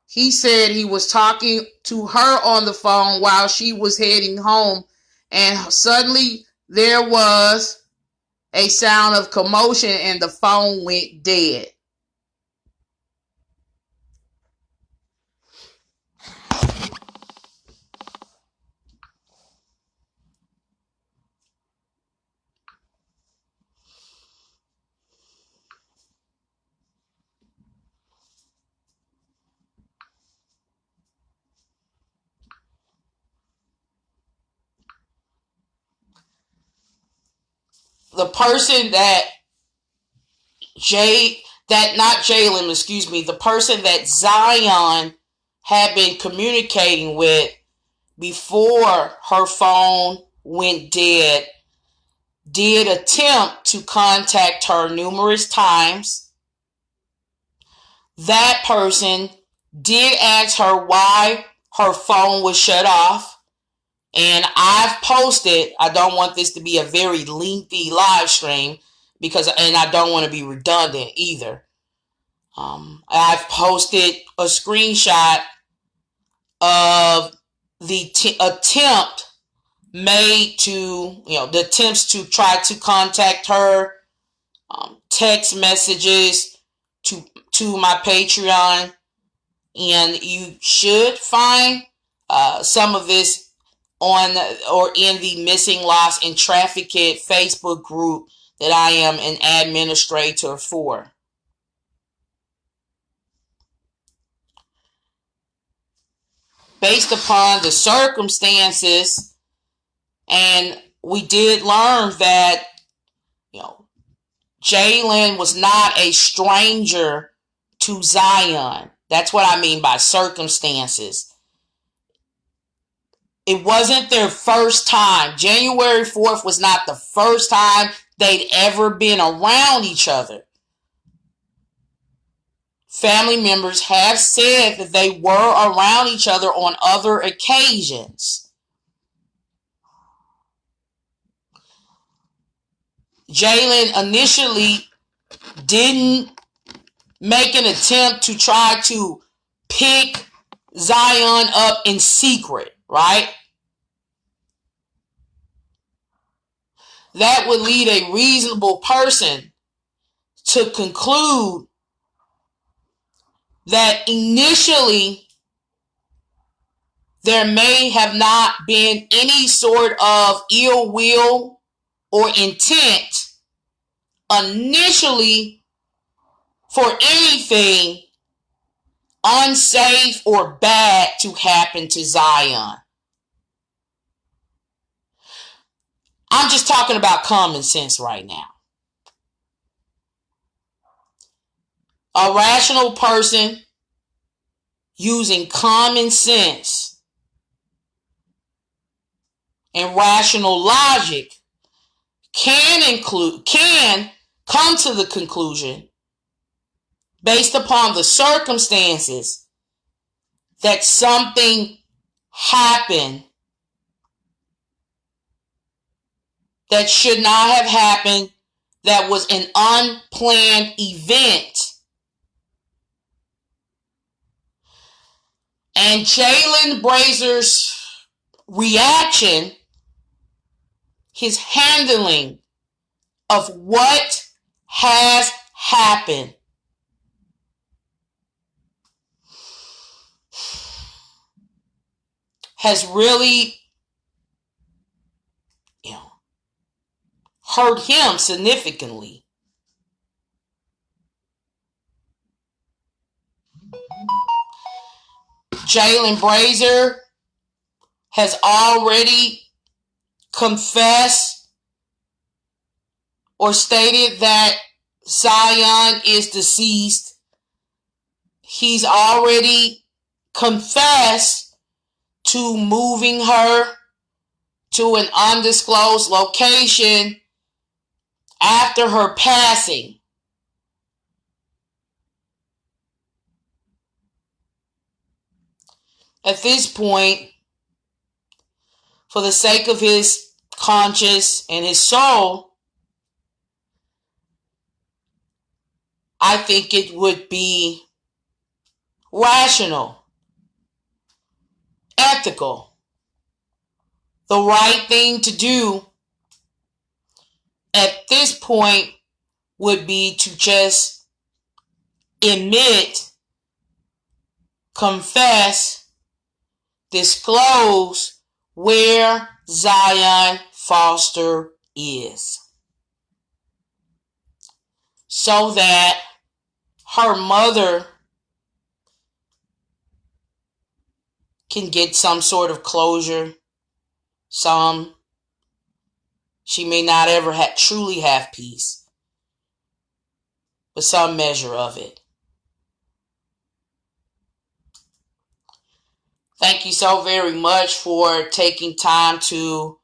He said he was talking to her on the phone while she was heading home, and suddenly there was a sound of commotion and the phone went dead. The person that the person that Zion had been communicating with before her phone went dead did attempt to contact her numerous times. That person did ask her why her phone was shut off. And I've posted, I don't want this to be a very lengthy live stream and I don't want to be redundant either. I've posted a screenshot of the attempt made to, the attempts to try to contact her, text messages to my Patreon, and you should find some of this on or in the Missing, Lost, and Trafficked Facebook group that I am an administrator for. Based upon the circumstances, and we did learn that, Jaylin was not a stranger to Zion. That's what I mean by circumstances. It wasn't their first time. January 4th was not the first time they'd ever been around each other. Family members have said that they were around each other on other occasions. Jaylin initially didn't make an attempt to try to pick Zion up in secret, right? That would lead a reasonable person to conclude that initially there may have not been any sort of ill will or intent initially for anything unsafe or bad to happen to Zion. I'm just talking about common sense right now. A rational person using common sense and rational logic can come to the conclusion, based upon the circumstances, that something happened that should not have happened, that was an unplanned event. And Jaylin Brazier's reaction, his handling of what has happened, has really, hurt him significantly. Jaylin Brazier has already confessed or stated that Zion is deceased. He's already confessed to moving her to an undisclosed location after her passing. At this point, for the sake of his conscience and his soul, I think it would be rational, ethical, the right thing to do at this point would be to just admit, confess, disclose where Zion Foster is, so that her mother can get some sort of closure. She may not ever truly have peace, but some measure of it. Thank you so very much for taking time to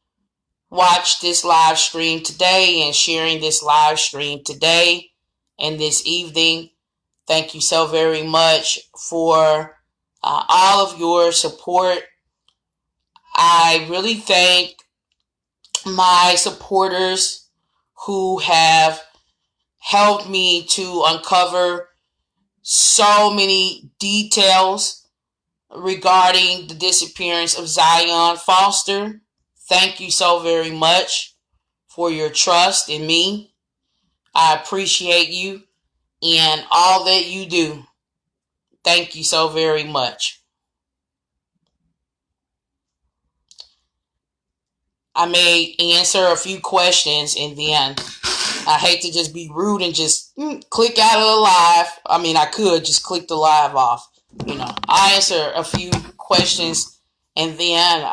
watch this live stream today and sharing this live stream today and this evening. Thank you so very much for all of your support. I really thank my supporters who have helped me to uncover so many details regarding the disappearance of Zion Foster. Thank you so very much for your trust in me. I appreciate you and all that you do. Thank you so very much. I may answer a few questions and then I hate to just be rude and just click out of the live. I mean, I could just click the live off. I'll answer a few questions and then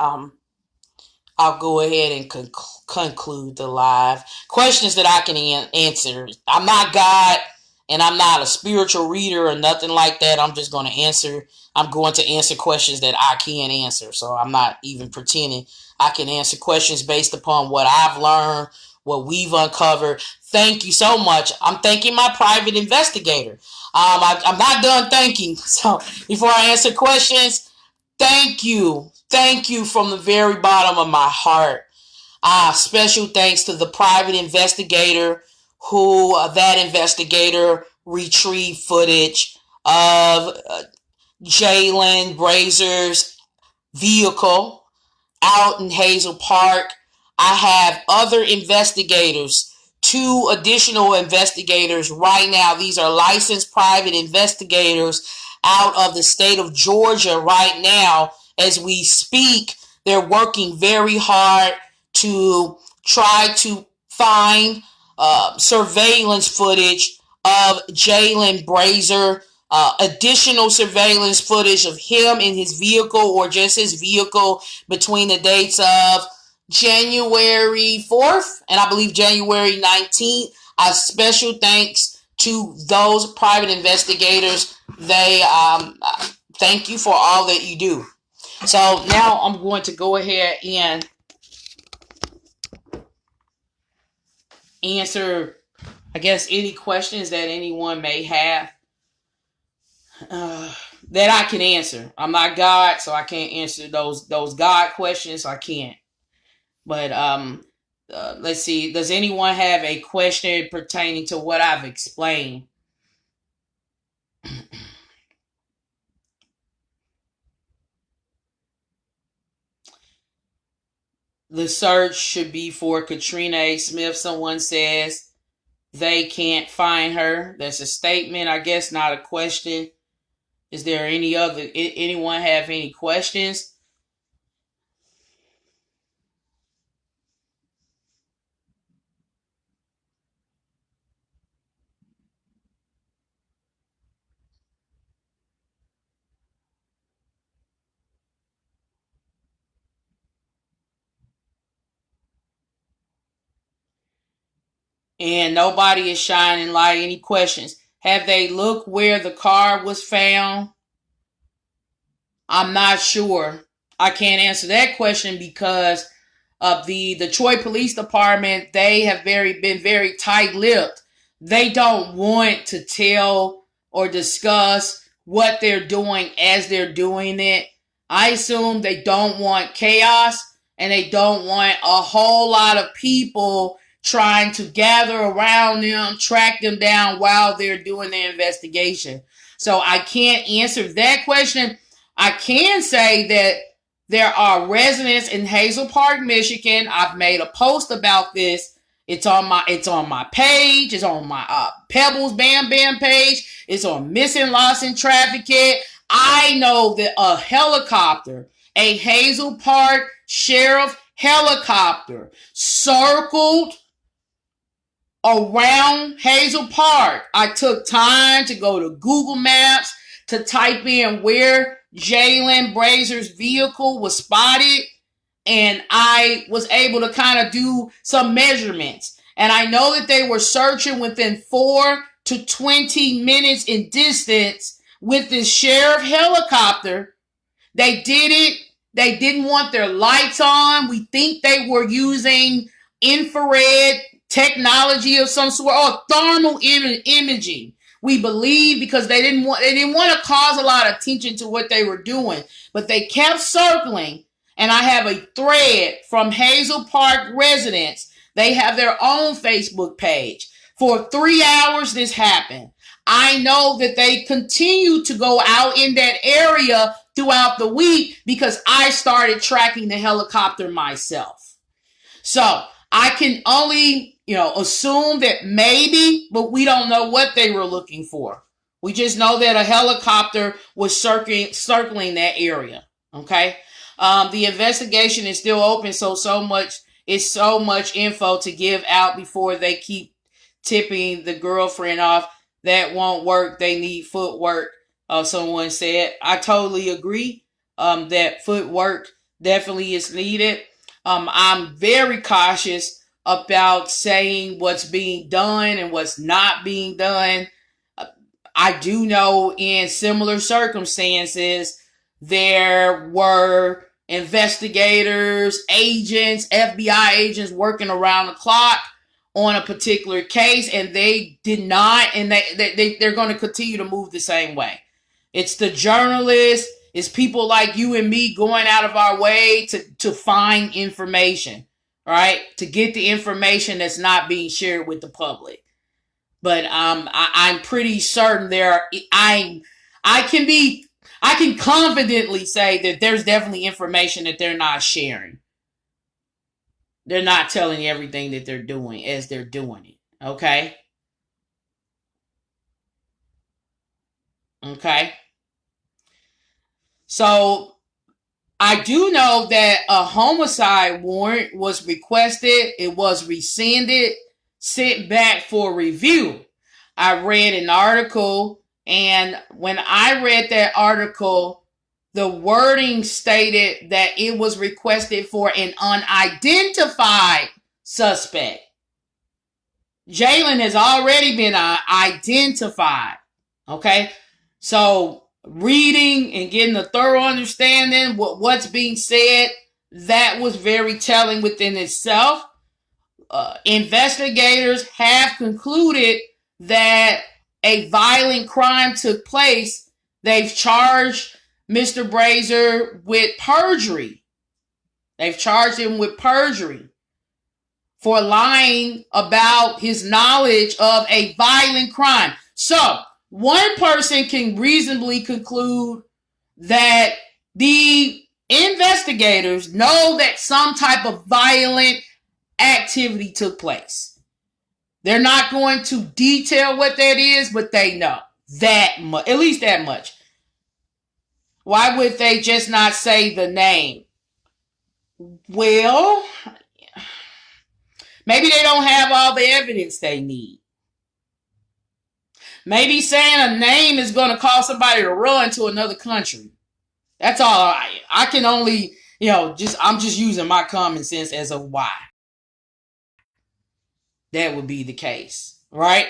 I'll go ahead and conclude the live. Questions that I can answer. I'm not God and I'm not a spiritual reader or nothing like that. I'm just going to answer. I'm going to answer questions that I can answer. So I'm not even pretending. I can answer questions based upon what I've learned, what we've uncovered. Thank you so much. I'm thanking my private investigator. I'm not done thanking. So before I answer questions, thank you. Thank you from the very bottom of my heart. Special thanks to the private investigator who that investigator retrieved footage of Jaylin Brazier's vehicle out in Hazel Park. I have other investigators, 2 additional investigators right now. These are licensed private investigators out of the state of Georgia right now. As we speak, they're working very hard to try to find surveillance footage of Jaylin Brazier, additional surveillance footage of him in his vehicle or just his vehicle between the dates of January 4th and I believe January 19th. A special thanks to those private investigators. They thank you for all that you do. So now I'm going to go ahead and answer, I guess, any questions that anyone may have that I can answer. I'm not God, so I can't answer those God questions. I can't. But let's see. Does anyone have a question pertaining to what I've explained? The search should be for Katrina A. Smith. Someone says they can't find her. That's a statement, I guess, not a question. Is there anyone have any questions? And nobody is shining light. Any questions? Have they looked where the car was found? I'm not sure. I can't answer that question because of the Detroit Police Department. They have been very tight-lipped. They don't want to tell or discuss what they're doing as they're doing it. I assume they don't want chaos and they don't want a whole lot of people trying to gather around them, track them down while they're doing the investigation. So I can't answer that question. I can say that there are residents in Hazel Park, Michigan. I've made a post about this. It's on my page. It's on my Pebbles Bam Bam page. It's on Missing Lost and Trafficked. I know that a helicopter, a Hazel Park sheriff helicopter, circled around Hazel Park. I took time to go to Google Maps to type in where Jaylin Brazier's vehicle was spotted, and I was able to kind of do some measurements. And I know that they were searching within 4 to 20 minutes in distance with this sheriff helicopter. They did it. They didn't want their lights on. We think they were using infrared technology of some sort, or thermal imaging. We believe, because they didn't want to cause a lot of attention to what they were doing, but they kept circling. And I have a thread from Hazel Park residents. They have their own Facebook page. For 3 hours this happened. I know that they continue to go out in that area throughout the week because I started tracking the helicopter myself. So I can only, assume that maybe, but we don't know what they were looking for. We just know that a helicopter was circling that area. Okay. The investigation is still open. So much info to give out before they keep tipping the girlfriend off. That won't work. They need footwork. Someone said. I totally agree. That footwork definitely is needed. I'm very cautious about saying what's being done and what's not being done. I do know in similar circumstances, there were investigators, agents, FBI agents working around the clock on a particular case, and they did not, and they're going to continue to move the same way. It's the journalists, it's people like you and me going out of our way to find information, right? To get the information that's not being shared with the public. But I'm pretty certain I can confidently say that there's definitely information that they're not sharing. They're not telling you everything that they're doing as they're doing it. Okay? Okay? So, I do know that a homicide warrant was requested. It was rescinded, sent back for review. I read an article, and when I read that article, the wording stated that it was requested for an unidentified suspect. Jaylin has already been identified. Okay? So, reading and getting a thorough understanding what's being said, that was very telling within itself. Investigators have concluded that a violent crime took place. They've charged Mr. Brazier with perjury. They've charged him with perjury for lying about his knowledge of a violent crime. So, one person can reasonably conclude that the investigators know that some type of violent activity took place. They're not going to detail what that is, but they know that much, at least that much. Why would they just not say the name? Well, maybe they don't have all the evidence they need. Maybe saying a name is going to cause somebody to run to another country. That's all I can only, I'm just using my common sense as of why that would be the case, right?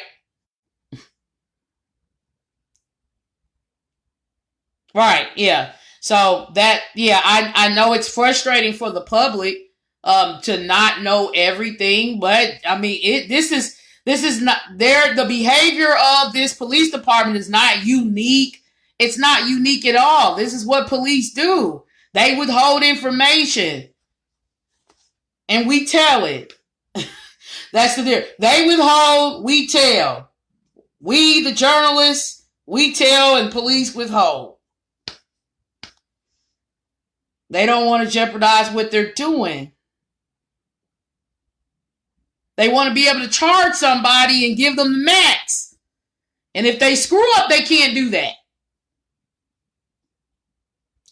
Right, yeah. So I know it's frustrating for the public to not know everything, but I mean, this is not the behavior of this police department is not unique. It's not unique at all. This is what police do. They withhold information. And we tell it. That's the difference. They withhold, we tell. We, the journalists, we tell and police withhold. They don't want to jeopardize what they're doing. They want to be able to charge somebody and give them the max. And if they screw up, they can't do that.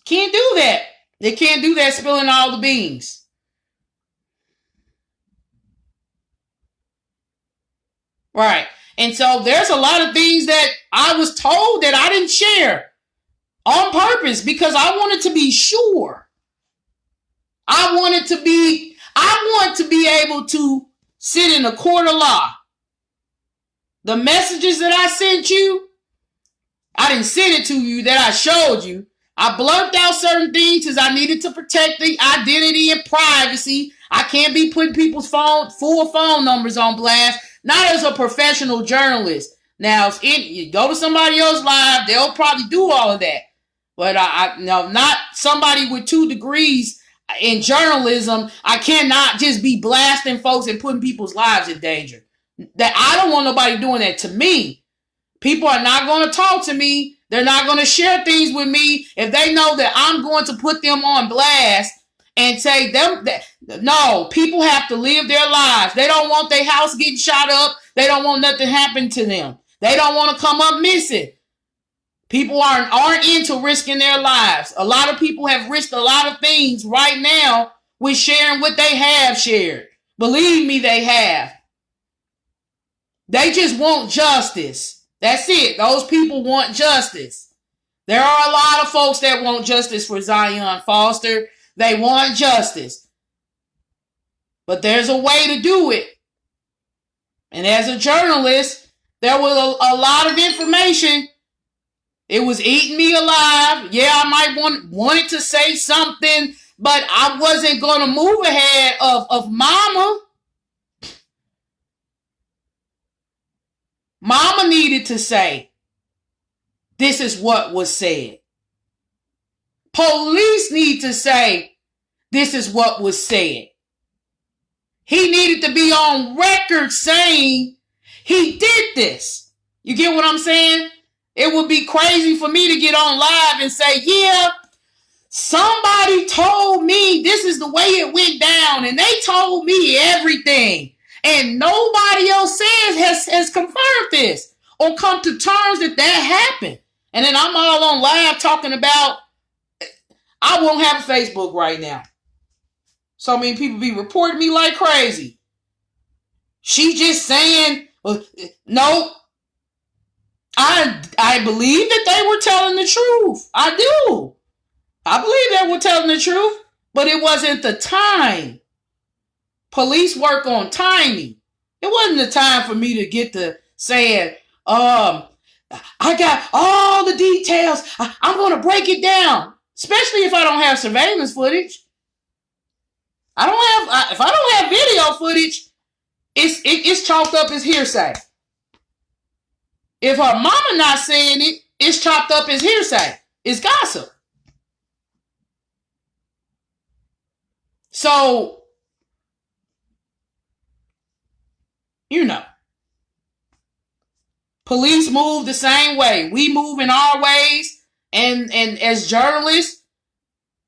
Can't do that. They can't do that spilling all the beans. Right. And so there's a lot of things that I was told that I didn't share on purpose because I wanted to be sure. I want to be able to sit in a court of law. The messages that I sent you, I didn't send it to you, that I showed you. I blurted out certain things because I needed to protect the identity and privacy. I can't be putting people's full phone numbers on blast. Not as a professional journalist. Now, if you go to somebody else's live, they'll probably do all of that. But no, not somebody with 2 degrees in journalism. I cannot just be blasting folks and putting people's lives in danger. That I don't want nobody doing that to me. People are not going to talk to me. They're not going to share things with me if they know that I'm going to put them on blast and say them that no, people have to live their lives. They don't want their house getting shot up. They don't want nothing happen to them. They don't want to come up missing. People aren't into risking their lives. A lot of people have risked a lot of things right now with sharing what they have shared. Believe me, they have. They just want justice. That's it. Those people want justice. There are a lot of folks that want justice for Zion Foster. They want justice. But there's a way to do it. And as a journalist, there was a lot of information. It was eating me alive. Yeah, I might wanted to say something, but I wasn't going to move ahead of Mama. Mama needed to say, this is what was said. Police need to say, this is what was said. He needed to be on record saying he did this. You get what I'm saying? It would be crazy for me to get on live and say, yeah, somebody told me this is the way it went down and they told me everything. And nobody else has confirmed this or come to terms that happened. And then I'm all on live talking about, I won't have a Facebook right now. So many people be reporting me like crazy. She just saying, no. I believe that they were telling the truth. I do. I believe they were telling the truth, but it wasn't the time. Police work on timing. It wasn't the time for me to get to saying, I got all the details. I'm going to break it down, especially if I don't have surveillance footage. If I don't have video footage, it's chalked up as hearsay. If her mama not saying it, it's chopped up as hearsay. It's gossip. So, police move the same way. We move in our ways and as journalists,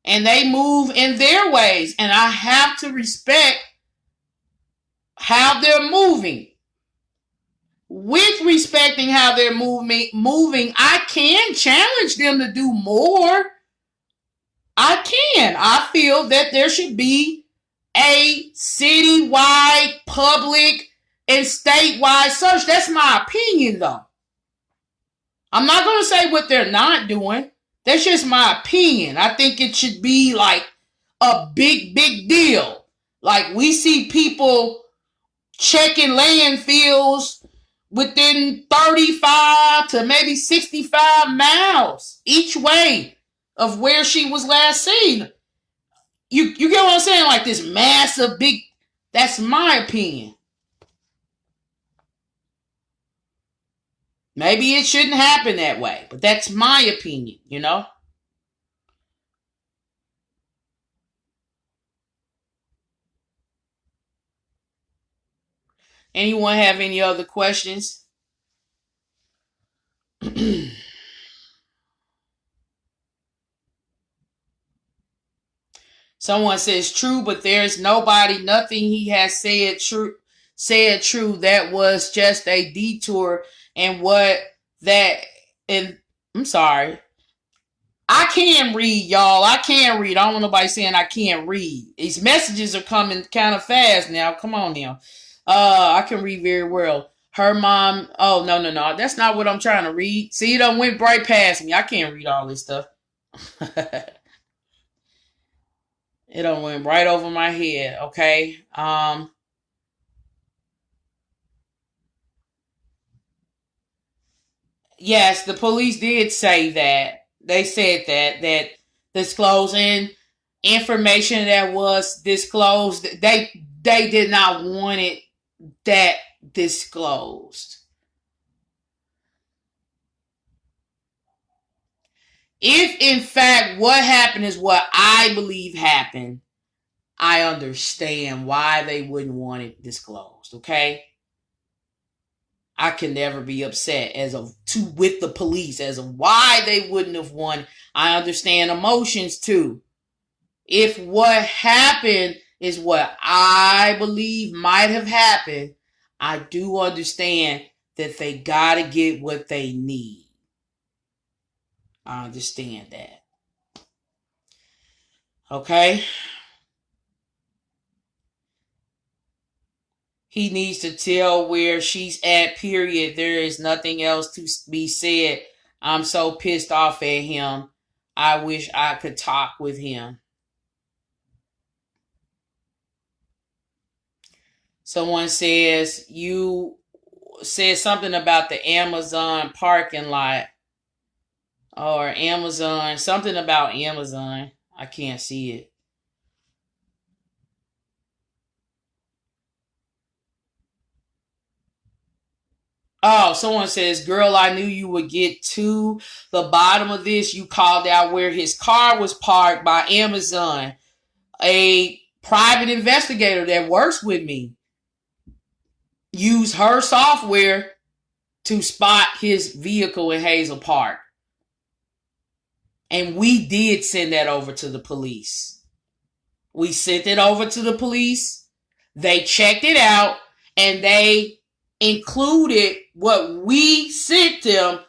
and they move in their ways. And I have to respect how they're moving. With respecting how they're moving, I can challenge them to do more. I can. I feel that there should be a citywide, public, and statewide search. That's my opinion, though. I'm not going to say what they're not doing. That's just my opinion. I think it should be like a big, big deal. Like we see people checking landfills within 35 to maybe 65 miles each way of where she was last seen. You get what I'm saying? Like this massive big, that's my opinion. Maybe it shouldn't happen that way, but that's my opinion, Anyone have any other questions? Someone says true, but there's nothing he has said true. That was just a detour, and I'm sorry. I can read, y'all. I can read. I don't want nobody saying I can't read. These messages are coming kind of fast now. Come on now. I can read very well. Her mom. Oh, no. That's not what I'm trying to read. See, it done went right past me. I can't read all this stuff. It done went right over my head, okay? Yes, the police did say that. They said that disclosing information that was disclosed, they did not want it that disclosed. If in fact what happened is what I believe happened, I understand why they wouldn't want it disclosed, okay? I can never be upset with the police as of why they wouldn't have won. I understand emotions too. If what happened is what I believe might have happened, I do understand that they gotta get what they need. I understand that. Okay? He needs to tell where she's at, period. There is nothing else to be said. I'm so pissed off at him. I wish I could talk with him. Someone says, you said something about the Amazon parking lot. Or Amazon, something about Amazon. I can't see it. Oh, someone says, girl, I knew you would get to the bottom of this. You called out where his car was parked by Amazon. A private investigator that works with me used her software to spot his vehicle in Hazel Park. And we did send that over to the police. We sent it over to the police. They checked it out and they included what we sent them,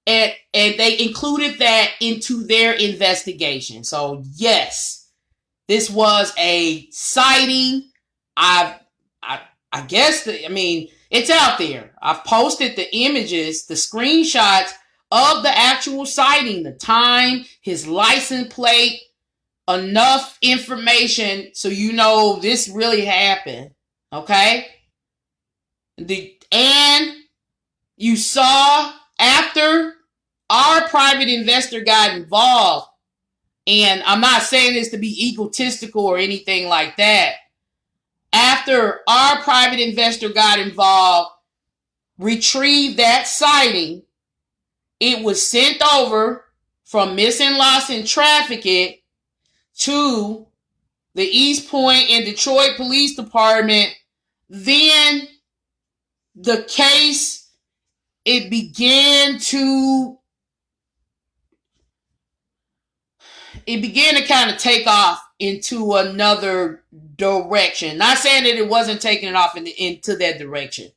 and they included that into their investigation. So yes, this was a sighting. I guess it's out there. I've posted the images, the screenshots of the actual sighting, the time, his license plate, enough information so you know this really happened. Okay? And you saw after our private investor got involved, and I'm not saying this to be egotistical or anything like that. After our private investor got involved, retrieved that sighting, it was sent over from Missing, Lost, and Trafficked to the East Point and Detroit Police Department. Then the case, it began to kind of take off into another direction. Not saying that it wasn't taking it off into that direction,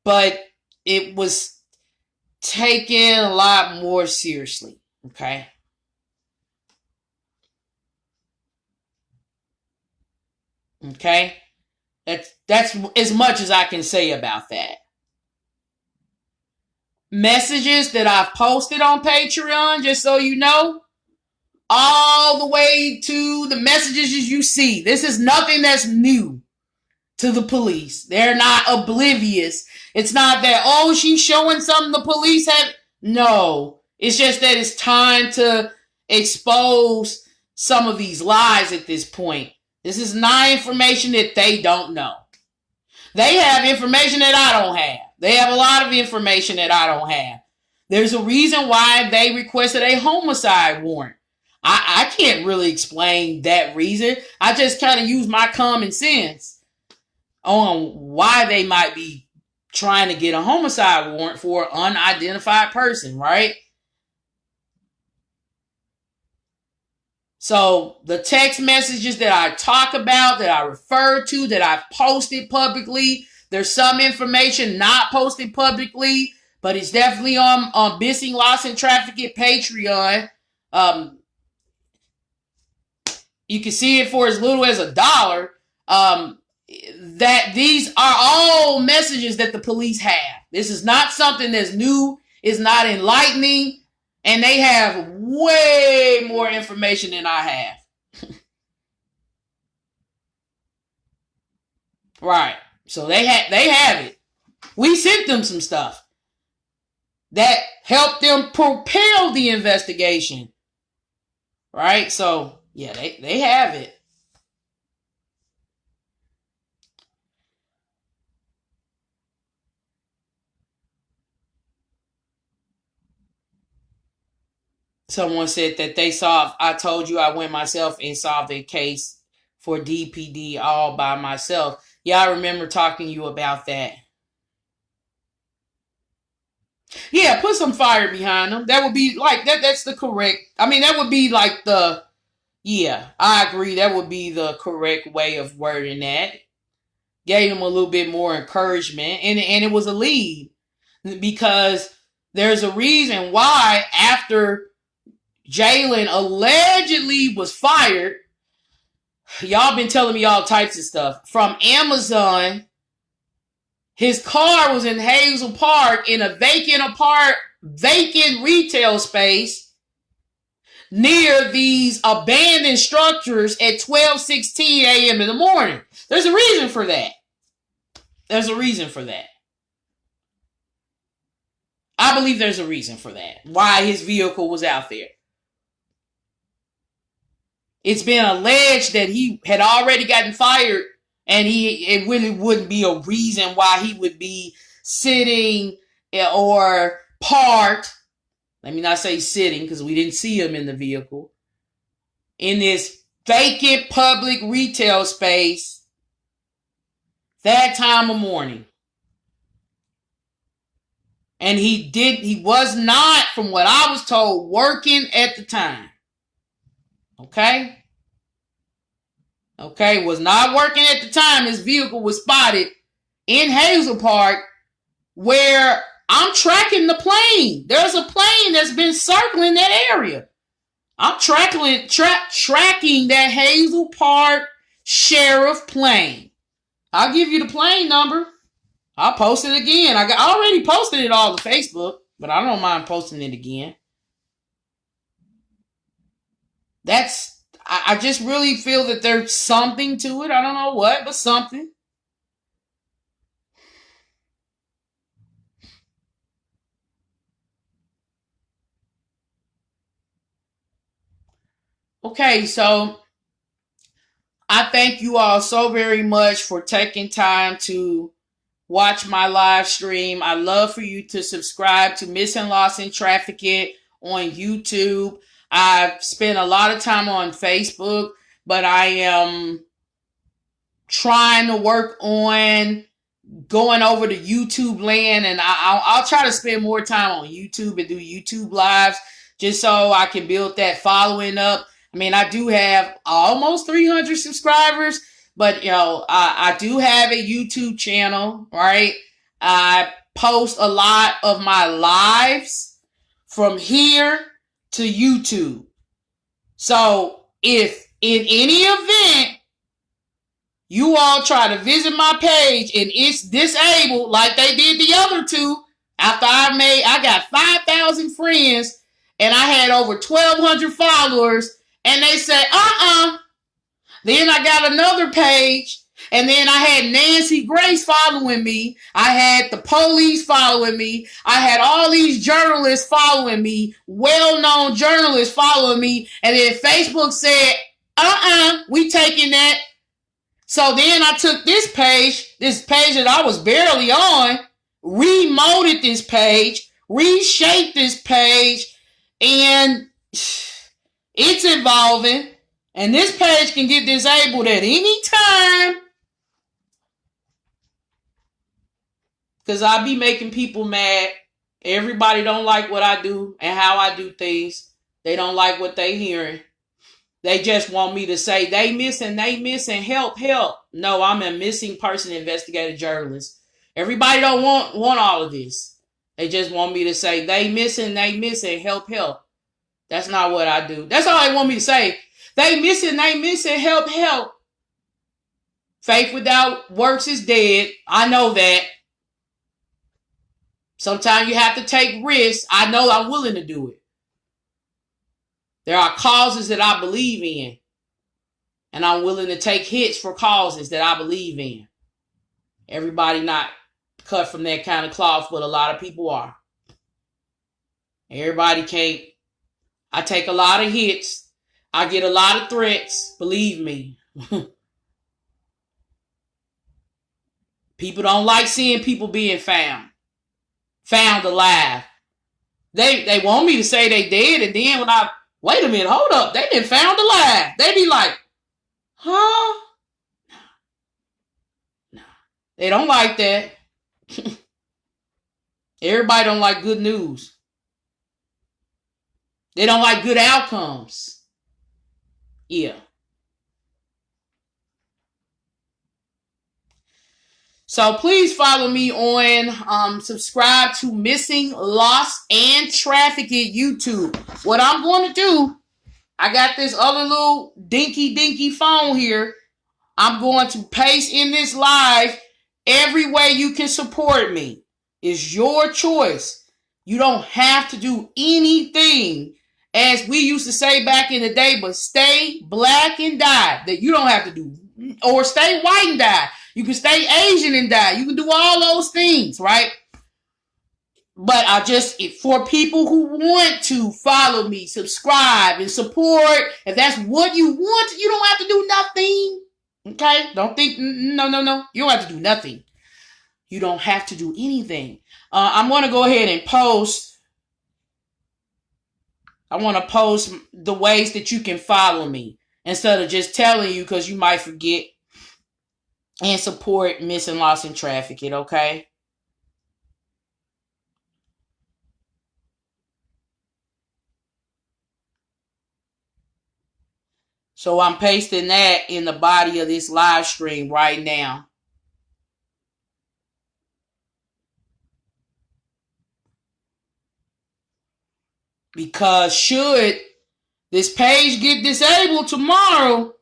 but it was taken a lot more seriously. Okay. Okay. That's as much as I can say about that. Messages that I've posted on Patreon, just so you know, all the way to the messages you see. This is nothing that's new to the police. They're not oblivious. It's not that, oh, she's showing something the police have. No, it's just that it's time to expose some of these lies at this point. This is not information that they don't know. They have information that I don't have. They have a lot of information that I don't have. There's a reason why they requested a homicide warrant. I can't really explain that reason. I just kind of use my common sense. on why they might be trying to get a homicide warrant for an unidentified person, right? So the text messages that I talk about, that I refer to, that I've posted publicly, there's some information not posted publicly, but it's definitely on Missing, Lost, and Trafficked Patreon. You can see it for as little as $1. That these are all messages that the police have. This is not something that's new. It's not enlightening. And they have way more information than I have. Right. So they have it. We sent them some stuff that helped them propel the investigation. Right? So, yeah, they have it. Someone said that I told you I went myself and solved a case for DPD all by myself. Yeah, I remember talking to you about that. Yeah, put some fire behind them. That would be like, that's the correct, that would be like yeah, I agree. That would be the correct way of wording that. Gave them a little bit more encouragement, and it was a lead. Because there's a reason why after Jaylin allegedly was fired, y'all been telling me all types of stuff. From Amazon, his car was in Hazel Park in a vacant retail space near these abandoned structures at 12:16 a.m. in the morning. There's a reason for that. I believe there's a reason for that. Why his vehicle was out there. It's been alleged that he had already gotten fired, and it really wouldn't be a reason why he would be sitting or parked. Let me not say sitting, because we didn't see him in the vehicle. In this vacant public retail space that time of morning. And he was not, from what I was told, working at the time. Okay, was not working at the time. His vehicle was spotted in Hazel Park, where I'm tracking the plane. There's a plane that's been circling that area. I'm tracking that Hazel Park sheriff plane. I'll give you the plane number. I'll post it again. I already posted it all to Facebook, but I don't mind posting it again. I just really feel that there's something to it. I don't know what, but something. Okay, so I thank you all so very much for taking time to watch my live stream. I love for you to subscribe to Missing, Lost, and Trafficked on YouTube. I've spent a lot of time on Facebook, but I am trying to work on going over to YouTube land, and I'll try to spend more time on YouTube and do YouTube lives just so I can build that following up. I do have almost 300 subscribers, but I do have a YouTube channel, right? I post a lot of my lives from here to YouTube. So if in any event you all try to visit my page and it's disabled like they did the other two, after I got 5,000 friends and I had over 1,200 followers, and they said, Then I got another page, and then I had Nancy Grace following me. I had the police following me. I had all these journalists following me, well-known journalists following me. And then Facebook said, we taking that. So then I took this page that I was barely on, remolded this page, reshaped this page, and it's evolving. And this page can get disabled at any time. because I be making people mad. Everybody don't like what I do and how I do things. They don't like what they hearing. They just want me to say, they missing, help. No, I'm a missing person investigative journalist. Everybody don't want all of this. They just want me to say, they missing, help. That's not what I do. That's all they want me to say. They missing, help. Faith without works is dead. I know that. Sometimes you have to take risks. I know I'm willing to do it. There are causes that I believe in. And I'm willing to take hits for causes that I believe in. Everybody not cut from that kind of cloth, but a lot of people are. Everybody can't. I take a lot of hits. I get a lot of threats. Believe me. People don't like seeing people being found alive. They want me to say they dead, and then when wait a minute, hold up, they been found alive. They be like, huh? No. They don't like that. Everybody don't like good news. They don't like good outcomes. Yeah. So please follow me on, subscribe to Missing, Lost, and Trafficked YouTube. What I'm going to do, I got this other little dinky phone here. I'm going to paste in this live every way you can support me. It's your choice. You don't have to do anything, as we used to say back in the day, but stay black and die. That you don't have to do, or stay white and die. You can stay Asian and die. You can do all those things, right? But for people who want to follow me, subscribe and support, if that's what you want, you don't have to do nothing. Okay? Don't think, no. You don't have to do nothing. You don't have to do anything. I'm going to go ahead and post. I want to post the ways that you can follow me instead of just telling you, because you might forget. And support Missing, Lost, and Trafficked, okay? So I'm pasting that in the body of this live stream right now. Because should this page get disabled tomorrow,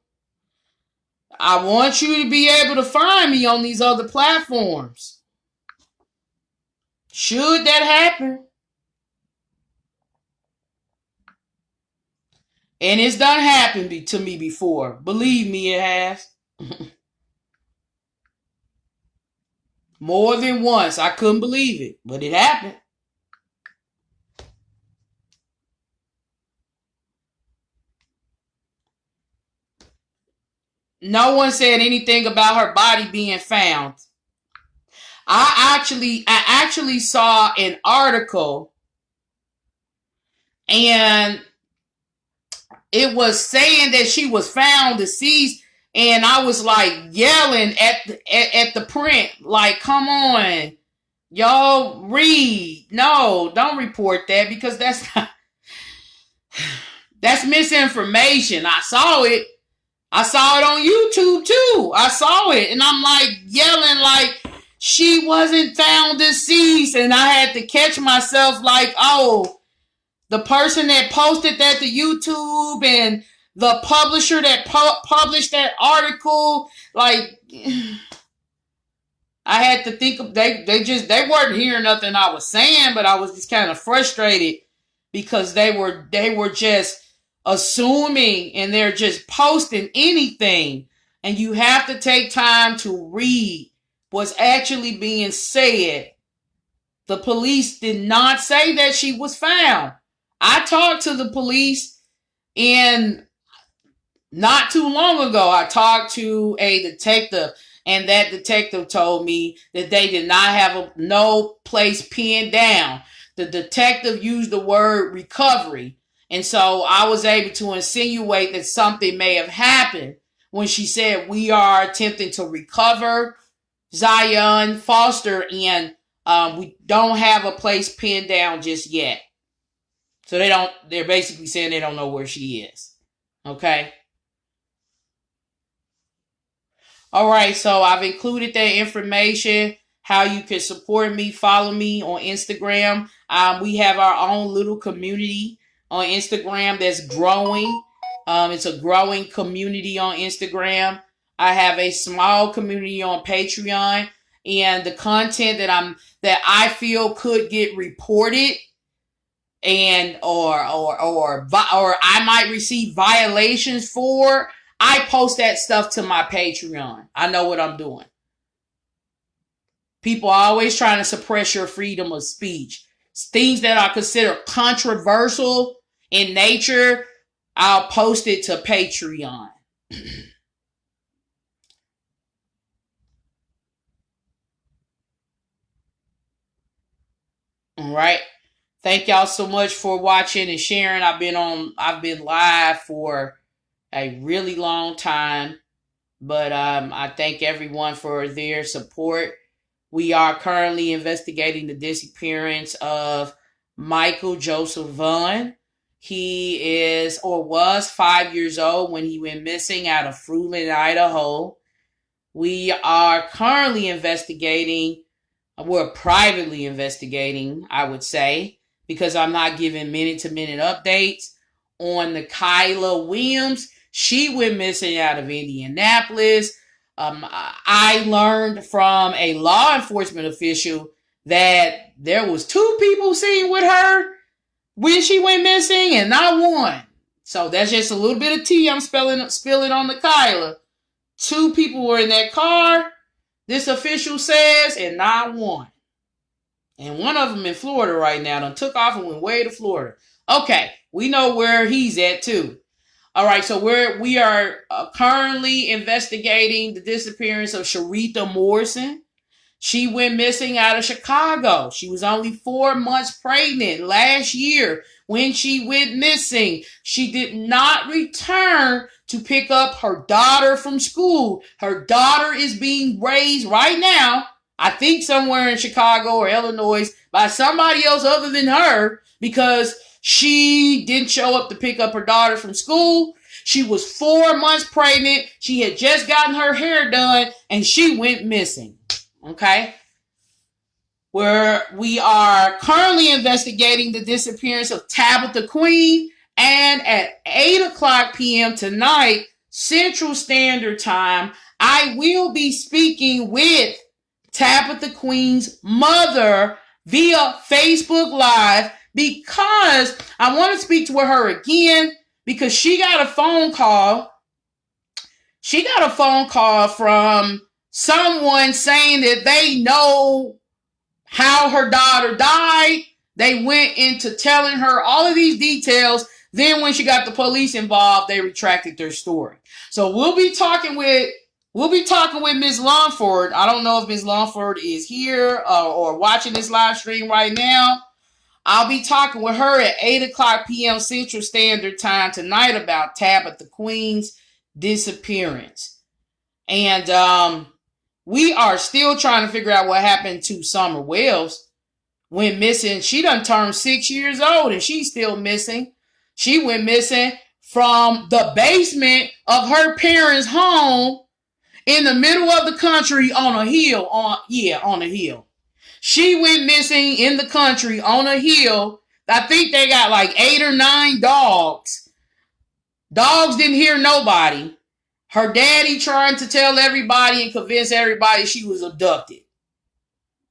I want you to be able to find me on these other platforms. Should that happen? And it's done happened to me before. Believe me, it has. More than once. I couldn't believe it, but it happened. No one said anything about her body being found. I actually saw an article, and it was saying that she was found deceased, and I was like yelling at the print, like, come on, y'all read. No, don't report that, because that's misinformation. I saw it on YouTube too. I saw it, and I'm like yelling like she wasn't found deceased, and I had to catch myself like, oh, the person that posted that to YouTube and the publisher that published that article, like, I had to think of, they weren't hearing nothing I was saying, but I was just kind of frustrated because they were just assuming, and they're just posting anything, and you have to take time to read what's actually being said. The police did not say that she was found. I talked to the police, and not too long ago, I talked to a detective, and that detective told me that they did not have no place pinned down. The detective used the word recovery. And so I was able to insinuate that something may have happened when she said we are attempting to recover Zion Foster, and We don't have a place pinned down just yet. So they're basically saying they don't know where she is. Okay. All right. So I've included that information, how you can support me, follow me on Instagram. We have our own little community on Instagram that's growing. It's a growing community on Instagram. I have a small community on Patreon, and the content that I feel could get reported and or I might receive violations for, I post that stuff to my Patreon. I know what I'm doing. People are always trying to suppress your freedom of speech. Things that are considered controversial in nature, I'll post it to Patreon. All right. Thank y'all so much for watching and sharing. I've been live for a really long time, but I thank everyone for their support. We are currently investigating the disappearance of Michael Joseph Vaughn. He is or was 5 years old when he went missing out of Fruitland, Idaho. We are currently investigating. We're privately investigating, I would say, because I'm not giving minute-to-minute updates on the Kyla Williams. She went missing out of Indianapolis. I learned from a law enforcement official that there was 2 people seen with her when she went missing and not one. So that's just a little bit of tea I'm spilling on the Kyla. 2 people were in that car, this official says, and not one. And one of them in Florida right now. Done took off and went way to Florida. Okay, we know where he's at too. All right, so we are currently investigating the disappearance of Sharitha Morrison. She went missing out of Chicago. She was only 4 months pregnant last year when she went missing. She did not return to pick up her daughter from school. Her daughter is being raised right now, I think somewhere in Chicago or Illinois, by somebody else other than her, because she didn't show up to pick up her daughter from school. She was 4 months pregnant. She had just gotten her hair done and she went missing. Okay. Where we are currently investigating the disappearance of Tabitha Queen, and at 8:00 p.m. tonight, Central Standard Time, I will be speaking with Tabitha Queen's mother via Facebook Live, because I want to speak to her again, because she got a phone call. She got a phone call from someone saying that they know how her daughter died. They went into telling her all of these details. Then when she got the police involved, they retracted their story. So we'll be talking with Ms. Longford. I don't know if Ms. Longford is here or watching this live stream right now. I'll be talking with her at 8:00 p.m. Central Standard Time tonight about Tabitha Queen's disappearance. And we are still trying to figure out what happened to Summer Wells. Went missing. She done turned 6 years old and she's still missing. She went missing from the basement of her parents' home in the middle of the country on a hill. On a hill. She went missing in the country on a hill. I think they got like 8 or 9 dogs. Dogs didn't hear nobody. Her daddy trying to tell everybody and convince everybody she was abducted.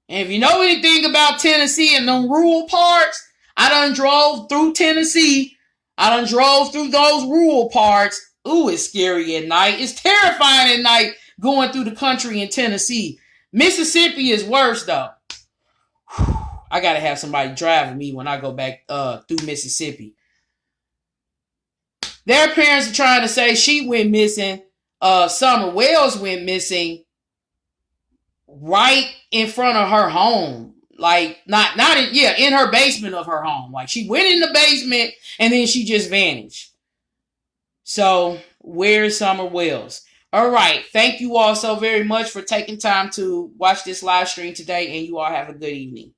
And if you know anything about Tennessee and them rural parts, I done drove through Tennessee. I done drove through those rural parts. Ooh, it's scary at night. It's terrifying at night going through the country in Tennessee. Mississippi is worse though. I gotta have somebody driving me when I go back through Mississippi. Their parents are trying to say she went missing. Summer Wells went missing right in front of her home. Like, in her basement of her home. Like, she went in the basement and then she just vanished. So, where's Summer Wells? All right. Thank you all so very much for taking time to watch this live stream today, and you all have a good evening.